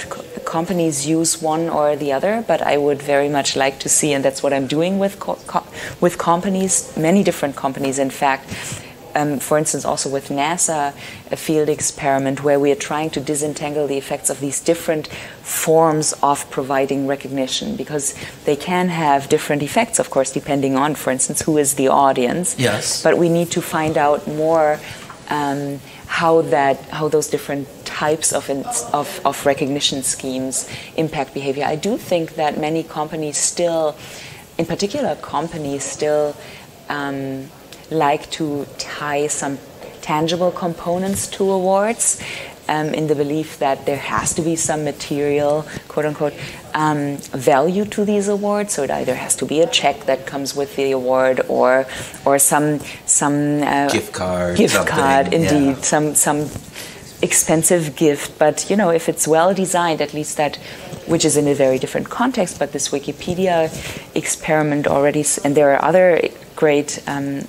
companies use one or the other, but I would very much like to see, and that's what I'm doing with companies, many different companies, in fact. For instance, also with NASA, a field experiment where we are trying to disentangle the effects of these different forms of providing recognition, because they can have different effects, of course, depending on, for instance, who is the audience. Yes. But we need to find out more how those different types of recognition schemes impact behavior. I do think that many companies still, in particular companies still, like to tie some tangible components to awards, in the belief that there has to be some material, quote unquote, value to these awards. So it either has to be a check that comes with the award, or some gift card, indeed, yeah. some expensive gift. But if it's well designed, at least that, which is in a very different context. But this Wikipedia experiment already, and there are other great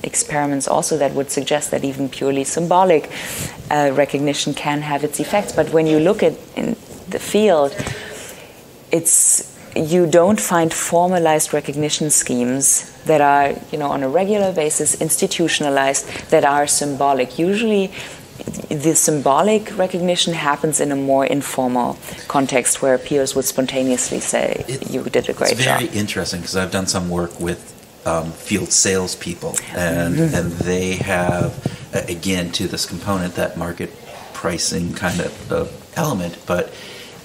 experiments also that would suggest that even purely symbolic recognition can have its effects. But when you look at in the field, you don't find formalized recognition schemes that are, on a regular basis institutionalized, that are symbolic. Usually the symbolic recognition happens in a more informal context where peers would spontaneously say, you did a great job. It's very interesting, because I've done some work with field salespeople, and they have, again, to this component, that market pricing kind of element, but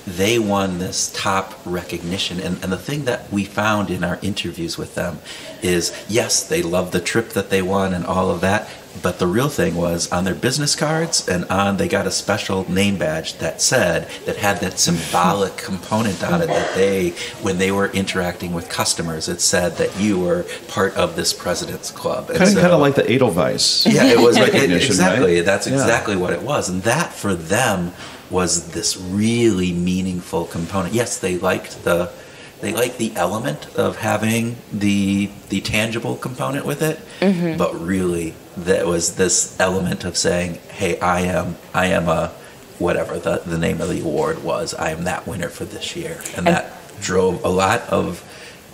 they won this top recognition. And the thing that we found in our interviews with them is, yes, they loved the trip that they won and all of that, but the real thing was on their business cards, and they got a special name badge that had that symbolic component on it, that when they were interacting with customers, it said that you were part of this president's club. Kind of like the Edelweiss. Yeah, it was recognition, exactly. Right? That's exactly what it was, and that for them was this really meaningful component. Yes, they liked the element of having the tangible component with it, but really that was this element of saying, hey, I am a whatever the name of the award was, I am that winner for this year. And that drove a lot of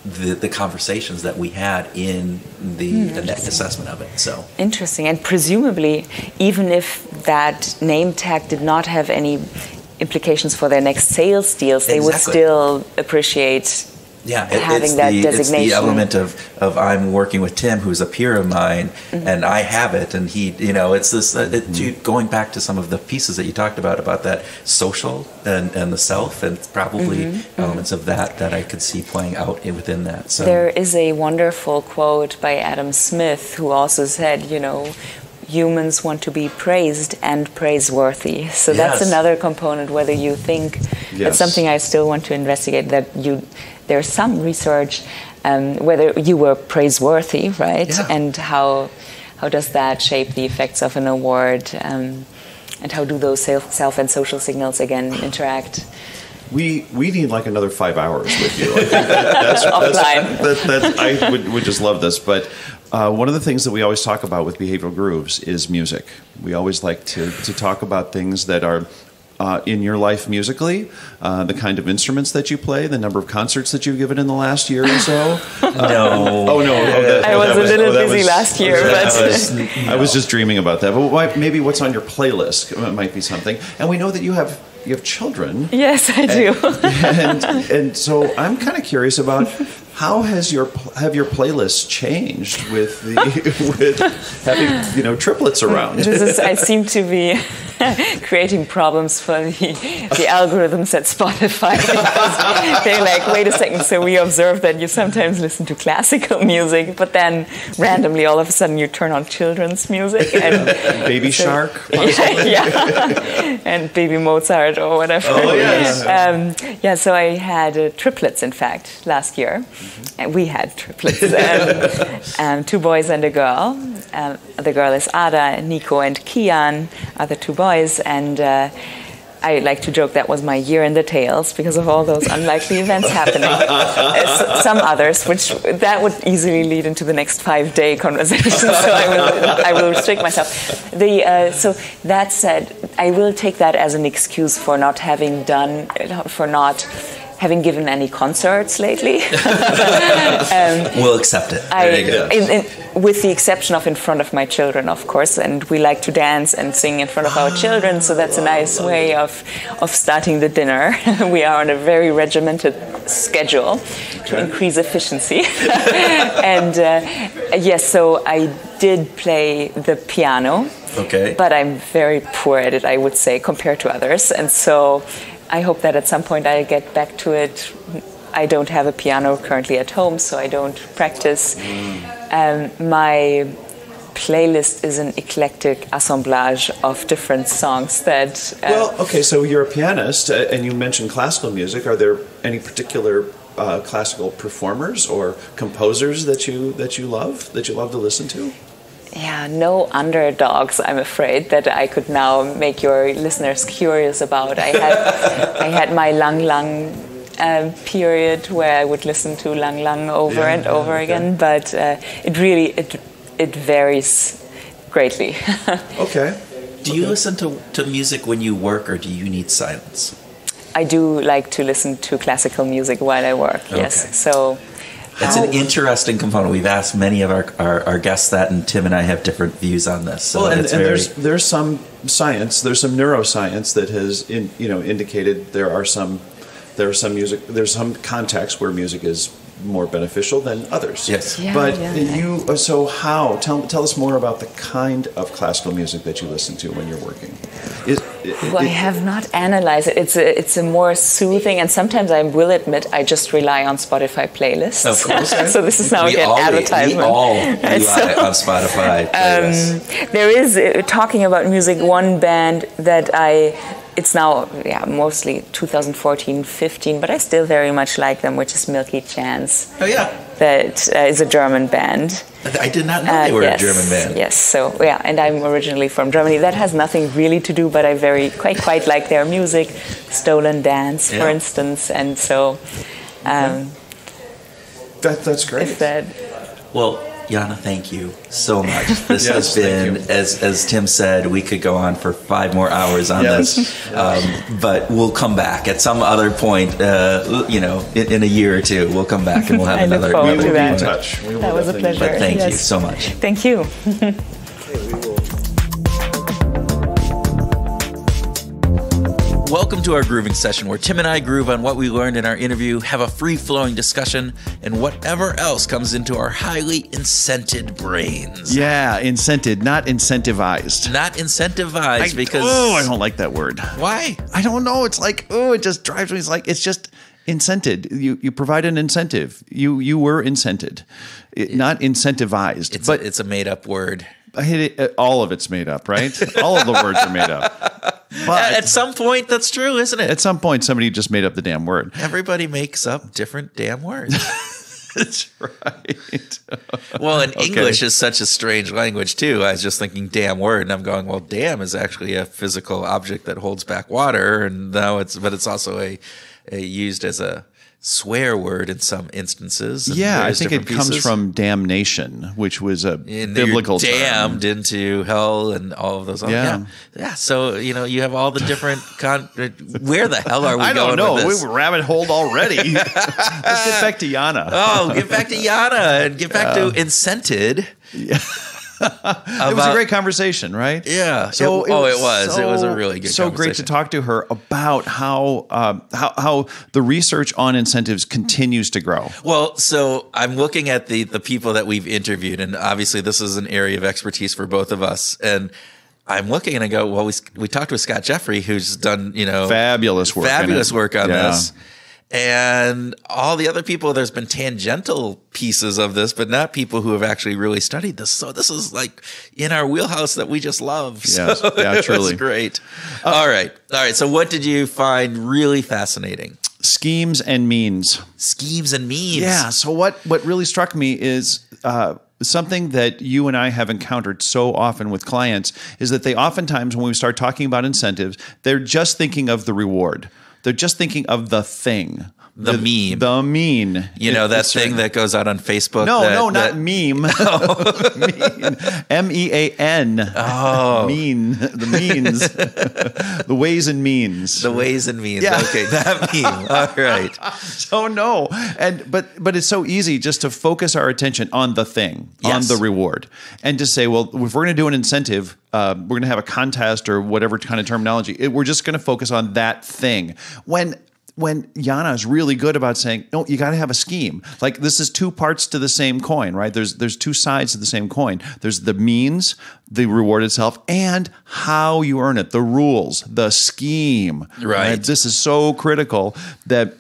the conversations that we had in the assessment of it. So interesting. And presumably, even if that name tag did not have any implications for their next sales deals, they would still appreciate having that designation. It's the element of I'm working with Tim, who's a peer of mine, and I have it, and he, it's this going back to some of the pieces that you talked about that social and the self, and probably elements of that I could see playing out within that. So there is a wonderful quote by Adam Smith, who also said, humans want to be praised and praiseworthy. So that's another component, whether you think that's something I still want to investigate, that there's some research whether you were praiseworthy, right? Yeah. And how does that shape the effects of an award, and how do those self and social signals again interact? We need like another 5 hours with you. I think I would just love this. But one of the things that we always talk about with Behavioral Grooves is music. We always like to talk about things that are in your life musically, the kind of instruments that you play, the number of concerts that you've given in the last year or so. No. Oh, no. I was a little busy last year. I was just dreaming about that. But maybe what's on your playlist might be something. And we know that you have children. Yes, I do. And so I'm kind of curious about how have your playlists changed with having triplets around? I seem to be creating problems for the algorithms at Spotify because they're like, wait a second, so we observe that you sometimes listen to classical music, but then randomly all of a sudden you turn on children's music. And Baby Shark? Yeah, and Baby Mozart or whatever. Oh, yes. So I had triplets, in fact, last year. And we had triplets, 2 boys and a girl. The girl is Ada, Nico and Kian are the 2 boys, and I like to joke that was my year in the tails because of all those unlikely events happening. Some others, which that would easily lead into the next 5-day conversation. So I will restrict myself. So that said, I will take that as an excuse for not having given any concerts lately. We'll accept it. With the exception of in front of my children, of course, and we like to dance and sing in front of our children, so that's a nice way of starting the dinner. We are on a very regimented schedule to increase efficiency. And yes, so I did play the piano, but I'm very poor at it, I would say, compared to others, and so I hope that at some point I'll get back to it. I don't have a piano currently at home, so I don't practice. My playlist is an eclectic assemblage of different songs that... so you're a pianist, and you mentioned classical music. Are there any particular classical performers or composers that you love to listen to? Yeah, no underdogs, I'm afraid, that I could now make your listeners curious about. I had my Lang period where I would listen to Lang over and over again, but it varies greatly. Okay. Do you listen to music when you work, or do you need silence? I do like to listen to classical music while I work, yes. So... It's an interesting component. We've asked many of our guests that, and Tim and I have different views on this. So there's some science, there's some neuroscience that has indicated there's some contexts where music is more beneficial than others. Yes. Tell us more about the kind of classical music that you listen to when you're working. I have not analyzed it. It's a more soothing, and sometimes I will admit I just rely on Spotify playlists. Of course. So this is now again advertisement. We all rely on Spotify playlists. There is, talking about music, one band that it's now mostly 2014-15, but I still very much like them, which is Milky Chance. Oh yeah. That is a German band. I did not know they were a German band. Yes, so and I'm originally from Germany. That has nothing really to do, but I quite like their music, Stolen Dance, for instance, and so. That's great. Well, Jana, thank you so much. This has been, as Tim said, we could go on for 5 more hours on this, but we'll come back at some other point. In a year or 2, we'll come back and we'll have another. Look forward to that. In touch. That was a pleasure. But thank you so much. Thank you. Welcome to our grooving session, where Tim and I groove on what we learned in our interview, have a free-flowing discussion, and whatever else comes into our highly incented brains. Yeah, incented, not incentivized. Not incentivized because... I don't like that word. Why? I don't know. It's like, it just drives me. It's just incented. You provide an incentive. You were incented, not incentivized. It's a made-up word. All of it's made up, right? All of the words are made up. But at some point, that's true, isn't it? At some point, somebody just made up the damn word. Everybody makes up different damn words. That's right. Well, and English is such a strange language, too. I was just thinking damn word, and I'm going, well, damn is actually a physical object that holds back water, and but it's also a used as a swear word in some instances. Yeah, I think it comes from damnation, which was a biblical term. Damned into hell and all of those. Yeah. So you have all the different. Where the hell are we going? I don't know. We were rabbit holed already. Let's get back to Jana. Get back to Jana and get back to incented. Yeah. It was a great conversation, right? Yeah. So it was a really good. So great to talk to her about how the research on incentives continues to grow. Well, so I'm looking at the people that we've interviewed, and obviously this is an area of expertise for both of us, and I'm looking and I go, well, we talked with Scott Jeffrey, who's done, fabulous work on this. And all the other people, there's been tangential pieces of this, but not people who have actually really studied this. So this is like in our wheelhouse that we just love. Yes. So Yeah, truly. It's great. All right. So what did you find really fascinating? Schemes and means. Schemes and means. Yeah. So what really struck me is something that you and I have encountered so often with clients is that they oftentimes, when we start talking about incentives, they're just thinking of the reward. They're just thinking of the thing. The meme. The mean. That thing that goes out on Facebook. Not meme. Mean. MEAN. Oh. Mean. The means. The ways and means. The ways and means. Yeah. Okay, that meme. All right. So no. But it's so easy just to focus our attention on the thing, yes. on the reward. And to say, well, if we're going to do an incentive, we're going to have a contest or whatever kind of terminology. We're just going to focus on that thing. When Jana is really good about saying, no, you got to have a scheme. Like this is two parts to the same coin, right? There's two sides to the same coin. There's the means, the reward itself, and how you earn it, the rules, the scheme. Right. This is so critical that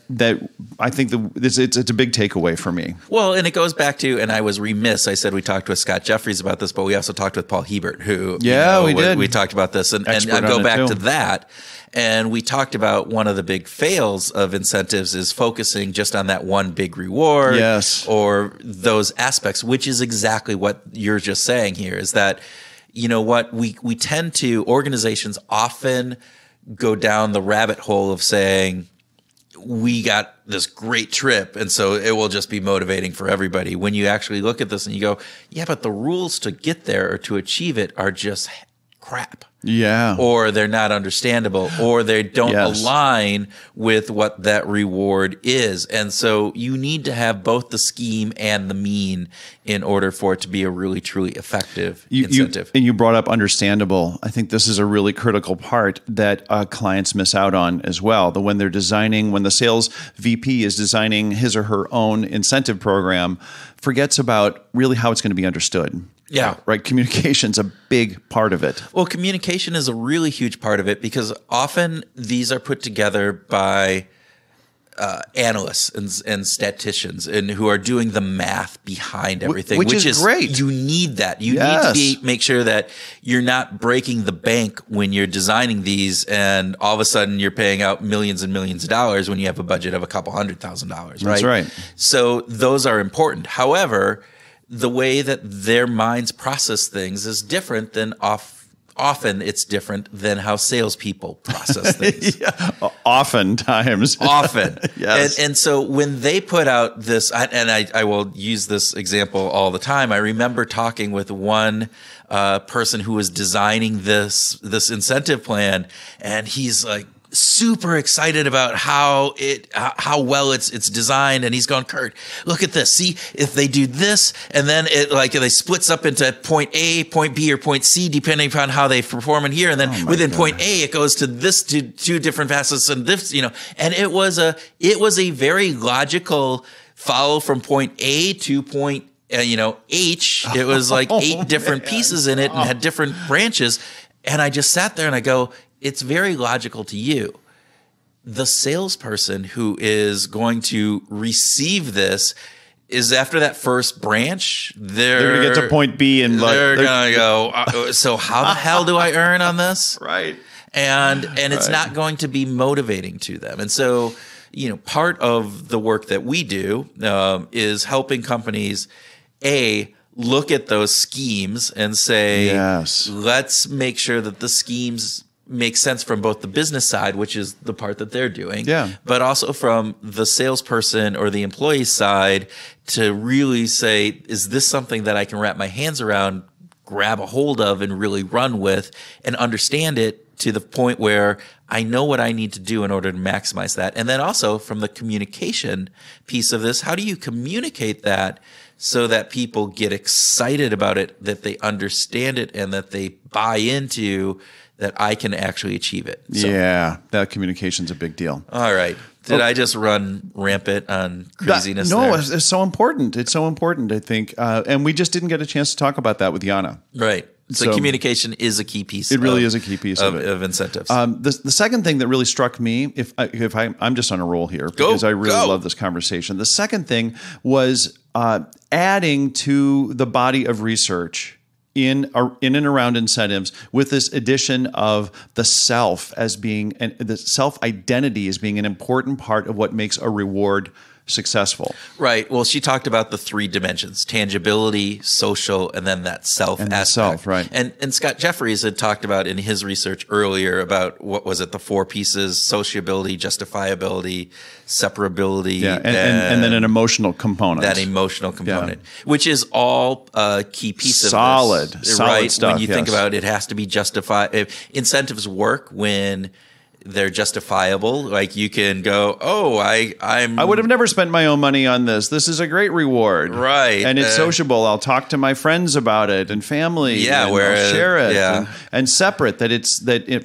I think it's a big takeaway for me. Well, and it goes back to, and I was remiss, I said we talked with Scott Jeffries about this, but we also talked with Paul Hebert, who we did. We talked about this, and I go back to that. And we talked about one of the big fails of incentives is focusing just on that one big reward, yes, or those aspects, which is exactly what you're just saying here, is that, we tend to, organizations often go down the rabbit hole of saying, we got this great trip, and so it will just be motivating for everybody. When you actually look at this and you go, yeah, but the rules to get there or to achieve it are just crap. Yeah. Or they're not understandable, or they don't align with what that reward is. And so you need to have both the scheme and the mean in order for it to be a really, truly effective incentive. And you brought up understandable. I think this is a really critical part that clients miss out on as well. That when the sales VP is designing his or her own incentive program, forgets about really how it's going to be understood. Yeah. Right. Communication's a big part of it. Well, communication is a really huge part of it because often these are put together by analysts and statisticians and who are doing the math behind everything, which is great. You need that. You need to make sure that you're not breaking the bank when you're designing these, and all of a sudden you're paying out millions and millions of dollars when you have a budget of a couple $100,000. Right. That's right. So those are important. However, the way that their minds process things is different than often it's different than how salespeople process things. Oftentimes. Often. Yes. And so when they put out this, and I will use this example all the time, I remember talking with one person who was designing this incentive plan, and he's like, super excited about how well it's designed, and he's going, Kurt, look at this. See, if they do this, and then they splits up into point A, point B, or point C, depending upon how they perform in here, and then within point A, it goes to this to two different facets, and this, and it was a very logical follow from point A to point H. It was like 8 different pieces in it and had different branches, and I just sat there and I go, it's very logical to you. The salesperson who is going to receive this is, after that first branch, they're going to get to point B and they're going to go, so how the hell do I earn on this? Right. And it's not going to be motivating to them. And so, part of the work that we do is helping companies, look at those schemes and say, let's make sure that the schemes make sense from both the business side, which is the part that they're doing, but also from the salesperson or the employee side, to really say, is this something that I can wrap my hands around, grab a hold of, and really run with and understand it to the point where I know what I need to do in order to maximize that. And then also from the communication piece of this, how do you communicate that so that people get excited about it, that they understand it, and that they buy into that I can actually achieve it. So. Yeah, that communication's a big deal. All right. Did I just run rampant on craziness? No, it's so important. It's so important, I think. And we just didn't get a chance to talk about that with Jana. Right. So communication is a key piece. It really is a key piece of incentives. The second thing that really struck me, I'm just on a roll here because I really love this conversation. The second thing was adding to the body of research in and around incentives with this addition of the self as being, and the self identity as being an important part of what makes a reward successful. Right. Well, she talked about the 3 dimensions: tangibility, social, and then that self aspect. Self, right. And Scott Jeffries had talked about in his research earlier about, what was it, the 4 pieces: sociability, justifiability, separability, and then an emotional component. That emotional component, which is all a key piece of solid right? stuff. When you think about it, it has to be justified. If incentives work when they're justifiable. Like, you can go, I would have never spent my own money on this. This is a great reward. Right. And it's sociable. I'll talk to my friends about it and family. Yeah. And I'll share it. Yeah. And separate,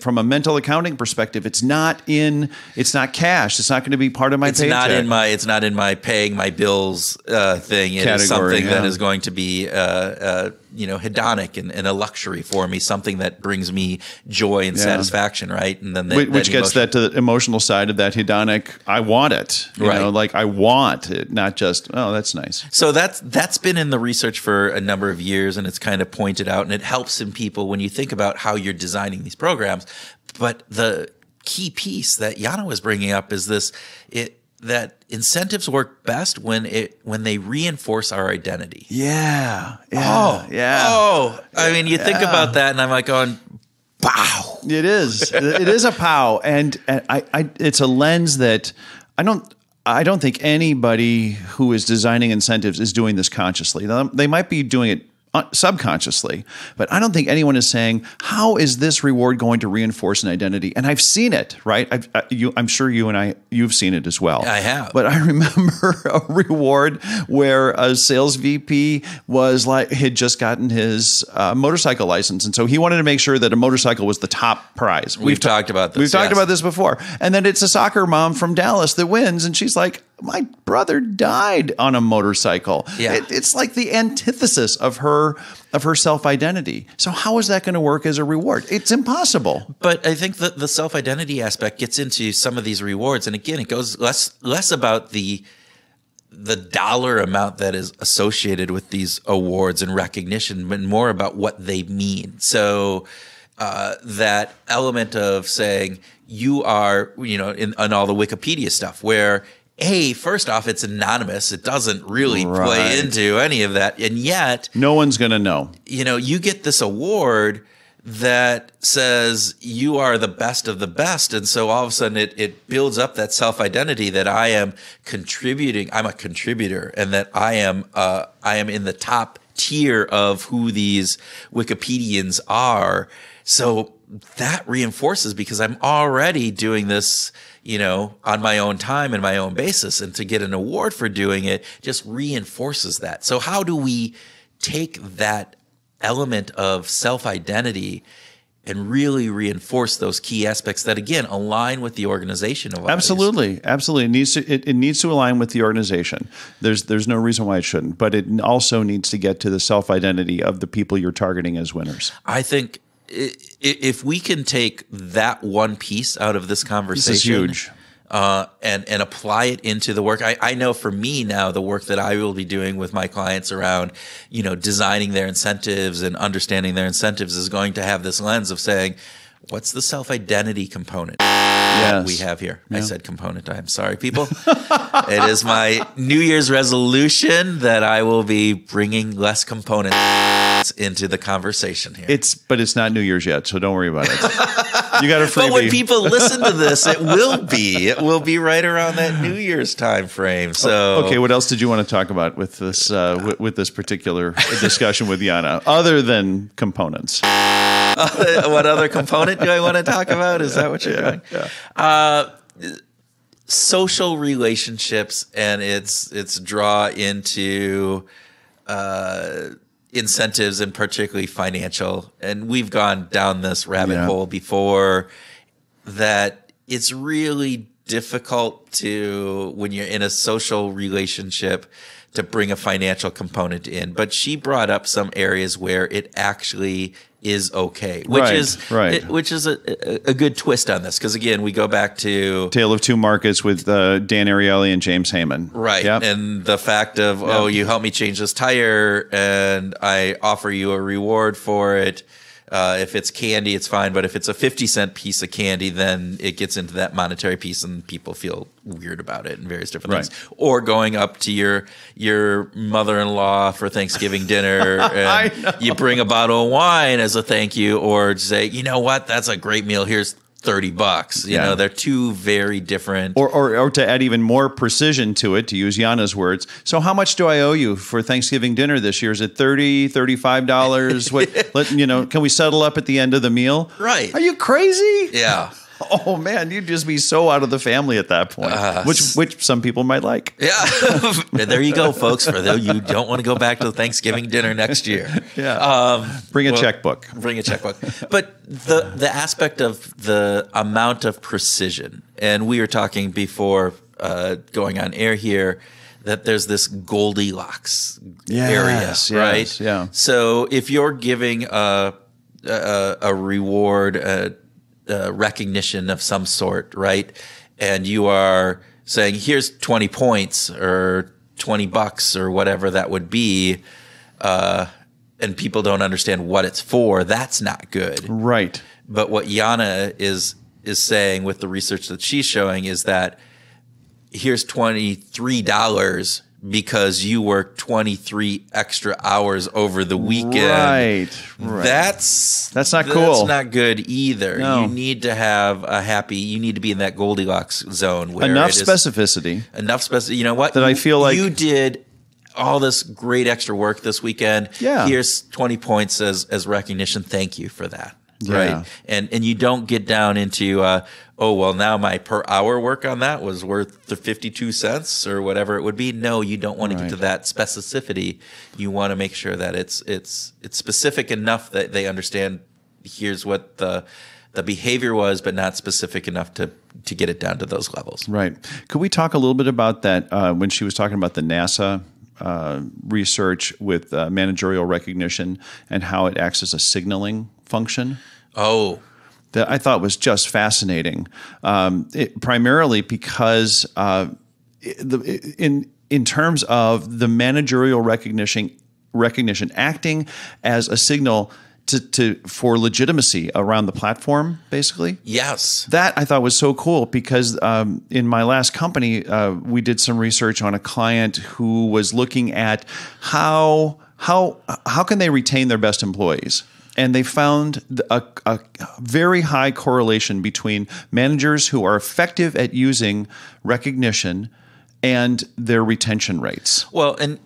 from a mental accounting perspective, it's not cash. It's not going to be part of my paycheck. It's not in my paying my bills thing. It is something that is going to be hedonic and a luxury for me, something that brings me joy and satisfaction, right? And then which gets that to the emotional side of that hedonic. I want it, like I want it, not just that's nice. So that's been in the research for a number of years, and it's kind of pointed out, and it helps in people when you think about how you're designing these programs. But the key piece that Jana was bringing up is that incentives work best when they reinforce our identity. Yeah. I mean, you think about that, and I'm like going, pow. It is a pow, and it's a lens that I don't think anybody who is designing incentives is doing this consciously. They might be doing it subconsciously, but I don't think anyone is saying, how is this reward going to reinforce an identity? And I've seen it, right? I'm sure you've seen it as well. I have. But I remember a reward where a sales VP had just gotten his motorcycle license. And so he wanted to make sure that a motorcycle was the top prize. We've talked about this. We've talked about this before. And then it's a soccer mom from Dallas that wins. And she's like, my brother died on a motorcycle. Yeah. It's like the antithesis of her self-identity. So how is that going to work as a reward? It's impossible. But I think that the self-identity aspect gets into some of these rewards. And again, it goes less about the dollar amount that is associated with these awards and recognition, but more about what they mean. So that element of saying you are, in all the Wikipedia stuff where, first off, it's anonymous. It doesn't really play into any of that. And yet, no one's going to know. You get this award that says you are the best of the best. And so all of a sudden it builds up that self-identity that I am contributing. I'm a contributor, and that I am in the top tier of who these Wikipedians are. So that reinforces, because I'm already doing this, on my own time and my own basis, and to get an award for doing it just reinforces that. So how do we take that element of self-identity and really reinforce those key aspects that, again, align with the organization of Absolutely. It needs to align with the organization. There's no reason why it shouldn't, but it also needs to get to the self-identity of the people you're targeting as winners. I think if we can take that one piece out of this conversation, this is huge. And apply it into the work. I know for me now, the work that I will be doing with my clients around, designing their incentives and understanding their incentives is going to have this lens of saying, what's the self-identity component that we have here? Yeah. I said component. I'm sorry, people. It is my New Year's resolution that I will be bringing less components into the conversation here. But it's not New Year's yet, so don't worry about it. You got a freebie. But when people listen to this, it will be right around that New Year's time frame. So okay, what else did you want to talk about with this with this particular discussion with Jana, other than components? What other component do I want to talk about? Is that what you're going? Yeah. Social relationships and its draw into incentives, and particularly financial. And we've gone down this rabbit hole before, that it's really difficult when you're in a social relationship to bring a financial component in. But she brought up some areas where it actually is okay, which is a good twist on this. Because again, we go back to Tale of Two Markets with Dan Ariely and James Heyman. Right. Yep. And the fact of, you help me change this tire and I offer you a reward for it. If it's candy, it's fine. But if it's a 50-cent piece of candy, then it gets into that monetary piece and people feel weird about it and various different things. Or going up to your mother-in-law for Thanksgiving dinner and you bring a bottle of wine as a thank you, or say, you know what, that's a great meal. Here's $30. You know, they're two very different. Or to add even more precision to it, to use Jana's words. So how much do I owe you for Thanksgiving dinner this year? Is it $30, $35? Can we settle up at the end of the meal? Right. Are you crazy? Yeah. Oh man, you'd just be so out of the family at that point, which some people might like. Yeah, there you go, folks. For those you don't want to go back to the Thanksgiving dinner next year, bring a checkbook. Bring a checkbook. But the aspect of the amount of precision, and we were talking before going on air here, that there's this Goldilocks area, right? Yeah. So if you're giving a reward, recognition of some sort, right? And you are saying, here's 20 points or $20 or whatever that would be, and people don't understand what it's for, that's not good. Right. But what Jana is saying with the research that she's showing is that here's $23 because you worked 23 extra hours over the weekend. Right. That's not cool. That's not good either. No. You need to have you need to be in that Goldilocks zone where enough specificity. You know what? That I feel like you did all this great extra work this weekend. Yeah. Here's 20 points as recognition. Thank you for that. Yeah. Right. And you don't get down into, now my per hour work on that was worth the 52 cents or whatever it would be. No, you don't want to get to that specificity. You want to make sure that it's specific enough that they understand here's what the behavior was, but not specific enough to get it down to those levels. Right. Could we talk a little bit about that when she was talking about the NASA research with managerial recognition and how it acts as a signaling function? Oh, that I thought was just fascinating. Primarily because in terms of the managerial recognition acting as a signal for legitimacy around the platform, basically. Yes. That I thought was so cool because in my last company, we did some research on a client who was looking at how can they retain their best employees. And they found a very high correlation between managers who are effective at using recognition and their retention rates. Well, and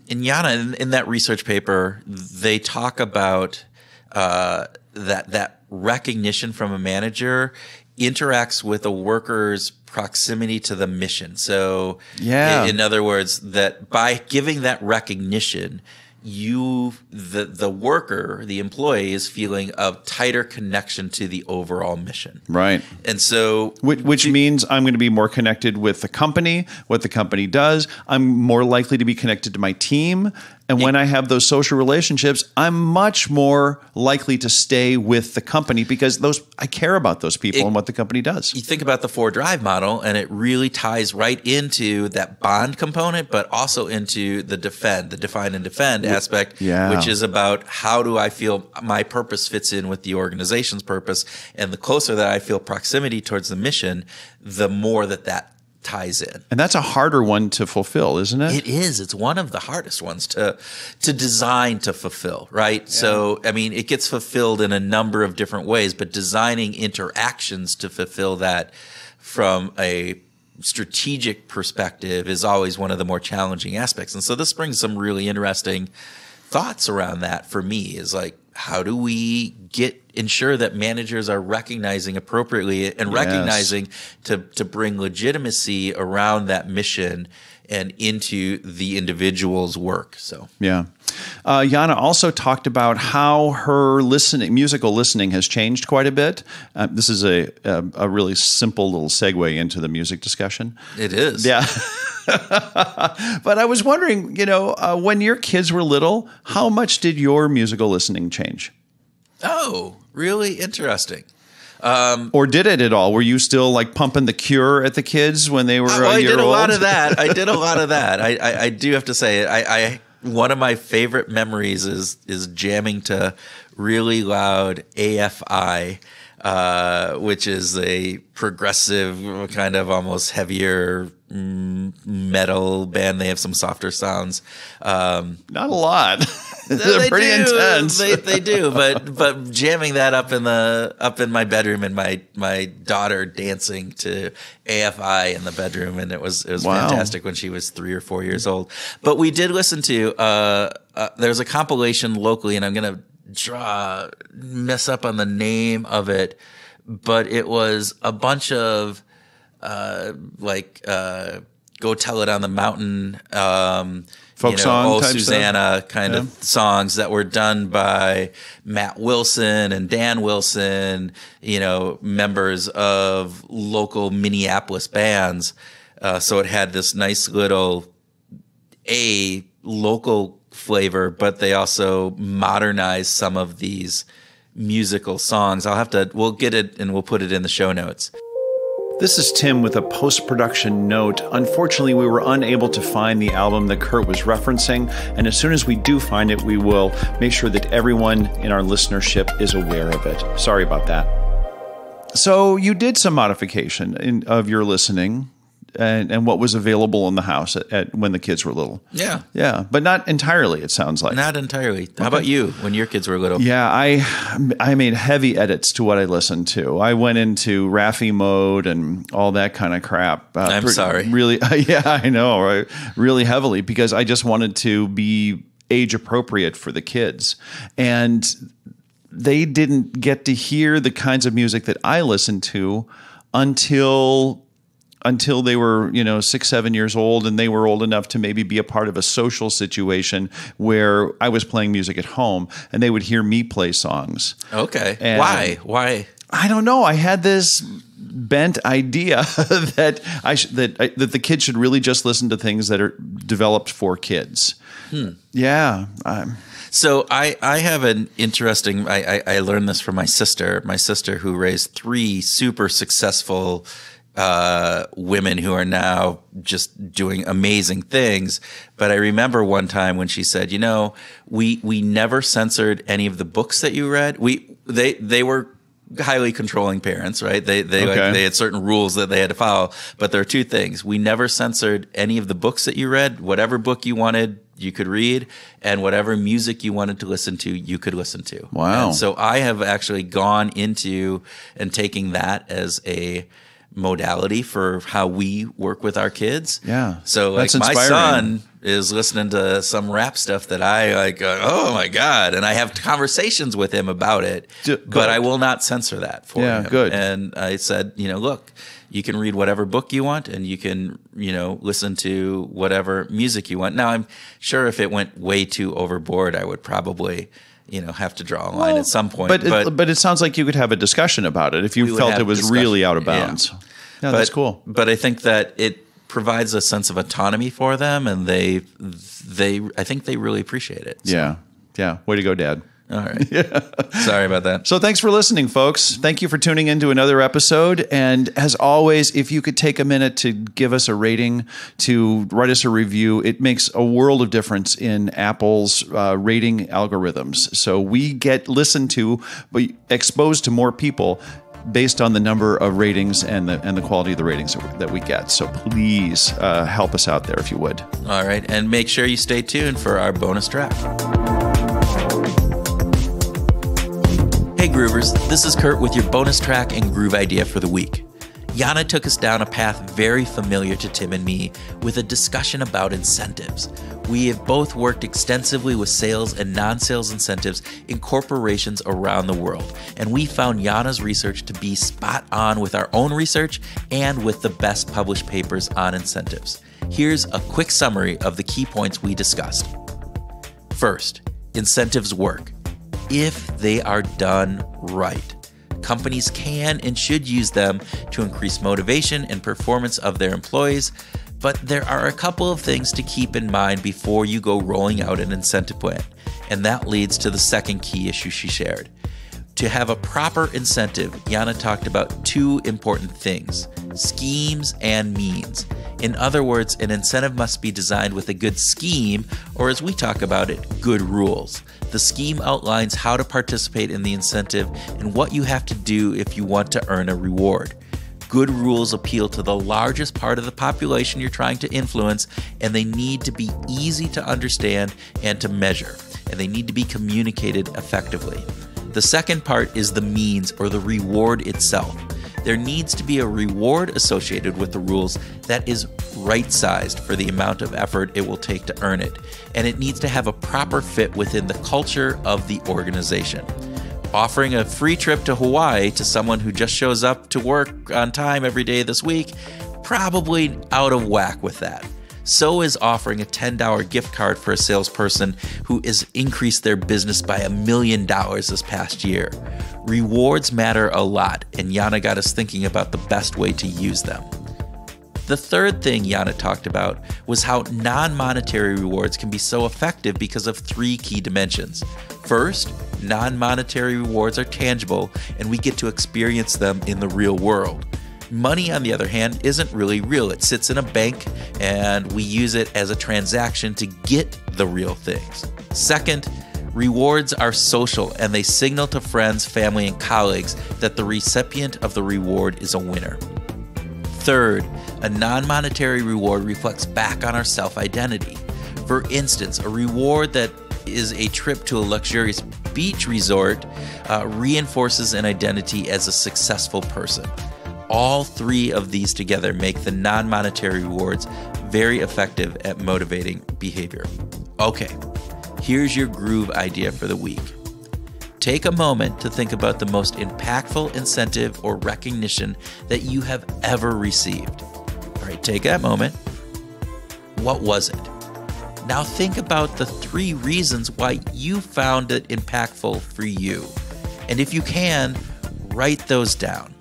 Jana, in that research paper, they talk about that recognition from a manager interacts with a worker's proximity to the mission. So, in other words, that by giving that recognition, the worker, the employee, is feeling a tighter connection to the overall mission. Right. And so which means I'm going to be more connected with the company, what the company does. I'm more likely to be connected to my team. And when I have those social relationships, I'm much more likely to stay with the company because I care about those people and what the company does. You think about the 4 Drive model, and it really ties right into that bond component, but also into the define and defend aspect, which is about how do I feel my purpose fits in with the organization's purpose. And the closer that I feel proximity towards the mission, the more that ties in. And that's a harder one to fulfill, isn't it? It is. It's one of the hardest ones to design to fulfill, right? Yeah. So, I mean, it gets fulfilled in a number of different ways, but designing interactions to fulfill that from a strategic perspective is always one of the more challenging aspects. And so this brings some really interesting thoughts around that for me, is like, how do we get ensure that managers are recognizing appropriately and recognizing to bring legitimacy around that mission and into the individual's work. So Jana also talked about how her musical listening has changed quite a bit. This is a really simple little segue into the music discussion. It is. Yeah. But I was wondering, when your kids were little, how much did your musical listening change? Oh, really interesting. Or did it at all? Were you still like pumping The Cure at the kids when they were a year old? I did a lot of that. I do have to say, one of my favorite memories is jamming to really loud AFI, which is a progressive kind of almost heavier metal band. They have some softer sounds. Not a lot. They're pretty intense. They do, but jamming that up in my bedroom and my daughter dancing to AFI in the bedroom, and it was fantastic when she was 3 or 4 years old. But we did listen to there's a compilation locally, and I'm gonna mess up on the name of it, but it was a bunch of Go Tell It on the Mountain, folk song, Oh Susanna stuff. Kind of songs that were done by Matt Wilson and Dan Wilson, members of local Minneapolis bands. So it had this nice little local flavor, but they also modernized some of these musical songs. We'll get it and we'll put it in the show notes. This is Tim with a post-production note. Unfortunately, we were unable to find the album that Kurt was referencing, and as soon as we do find it, we will make sure that everyone in our listenership is aware of it. Sorry about that. So you did some modification of your listening and what was available in the house when the kids were little. Yeah. Yeah, but not entirely, it sounds like. Not entirely. How about you when your kids were little? Yeah, I made heavy edits to what I listened to. I went into Raffi mode and all that kind of crap. I'm sorry. Really, yeah, I know, right? Really heavily, because I just wanted to be age appropriate for the kids. And they didn't get to hear the kinds of music that I listened to until they were, 6, 7 years old, and they were old enough to maybe be a part of a social situation where I was playing music at home and they would hear me play songs. Okay. And Why? I don't know. I had this bent idea that that the kids should really just listen to things that are developed for kids. Yeah. So I have an interesting, I learned this from my sister who raised 3 super successful women who are now just doing amazing things. But I remember one time when she said, we never censored any of the books that you read. They were highly controlling parents, right? They had certain rules that they had to follow. But there are 2 things. We never censored any of the books that you read. Whatever book you wanted, you could read, and whatever music you wanted to listen to, you could listen to. Wow. And so I have actually gone into and taking that as a modality for how we work with our kids. Yeah. So like my son is listening to some rap stuff that I like, oh my God. And I have conversations with him about it, but I will not censor that for him. Yeah, good. And I said, look, you can read whatever book you want and you can, listen to whatever music you want. Now, I'm sure if it went way too overboard, I would probably have to draw a line at some point. But it sounds like you could have a discussion about it if you felt it was really out of bounds. Yeah, that's cool. But I think that it provides a sense of autonomy for them, and I think they really appreciate it. So. Yeah. Way to go, Dad. All right. Yeah. Sorry about that. So thanks for listening, folks. Thank you for tuning in to another episode. And as always, if you could take a minute to give us a rating, to write us a review, it makes a world of difference in Apple's rating algorithms. So we get listened to, but exposed to more people based on the number of ratings and the quality of the ratings that we get. So please help us out there if you would. All right. And make sure you stay tuned for our bonus track. Hey Groovers, this is Kurt with your bonus track and groove idea for the week. Jana took us down a path very familiar to Tim and me with a discussion about incentives. We have both worked extensively with sales and non-sales incentives in corporations around the world, and we found Jana's research to be spot on with our own research and with the best published papers on incentives. Here's a quick summary of the key points we discussed. First, incentives work if they are done right. Companies can and should use them to increase motivation and performance of their employees, but there are a couple of things to keep in mind before you go rolling out an incentive plan, and that leads to the second key issue she shared. To have a proper incentive, Jana talked about two important things: schemes and means. In other words, an incentive must be designed with a good scheme, or as we talk about it, good rules. The scheme outlines how to participate in the incentive and what you have to do if you want to earn a reward. Good rules appeal to the largest part of the population you're trying to influence, and they need to be easy to understand and to measure, and they need to be communicated effectively. The second part is the means, or the reward itself. There needs to be a reward associated with the rules that is right-sized for the amount of effort it will take to earn it, and it needs to have a proper fit within the culture of the organization. Offering a free trip to Hawaii to someone who just shows up to work on time every day this week, probably out of whack with that. So is offering a $10 gift card for a salesperson who has increased their business by $1 million this past year. Rewards matter a lot, and Jana got us thinking about the best way to use them. The third thing Jana talked about was how non-monetary rewards can be so effective because of three key dimensions. First, non-monetary rewards are tangible, and we get to experience them in the real world. Money, on the other hand, isn't really real. It sits in a bank, and we use it as a transaction to get the real things. Second, rewards are social, and they signal to friends, family, and colleagues that the recipient of the reward is a winner. Third, a non-monetary reward reflects back on our self-identity. For instance, a reward that is a trip to a luxurious beach resort reinforces an identity as a successful person. All three of these together make the non-monetary rewards very effective at motivating behavior. Okay, here's your groove idea for the week. Take a moment to think about the most impactful incentive or recognition that you have ever received. All right, take that moment. What was it? Now think about the 3 reasons why you found it impactful for you. And if you can, write those down.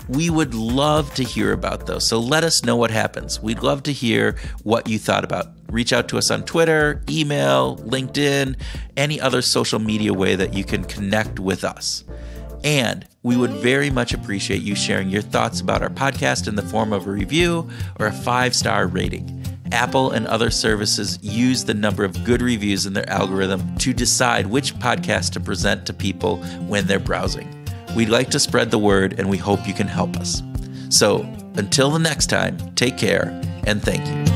We would love to hear about those, so let us know what happens. We'd love to hear what you thought about. Reach out to us on Twitter, email, LinkedIn, any other social media way that you can connect with us. And we would very much appreciate you sharing your thoughts about our podcast in the form of a review or a 5-star rating. Apple and other services use the number of good reviews in their algorithm to decide which podcast to present to people when they're browsing. We'd like to spread the word, and we hope you can help us. So until the next time, take care and thank you.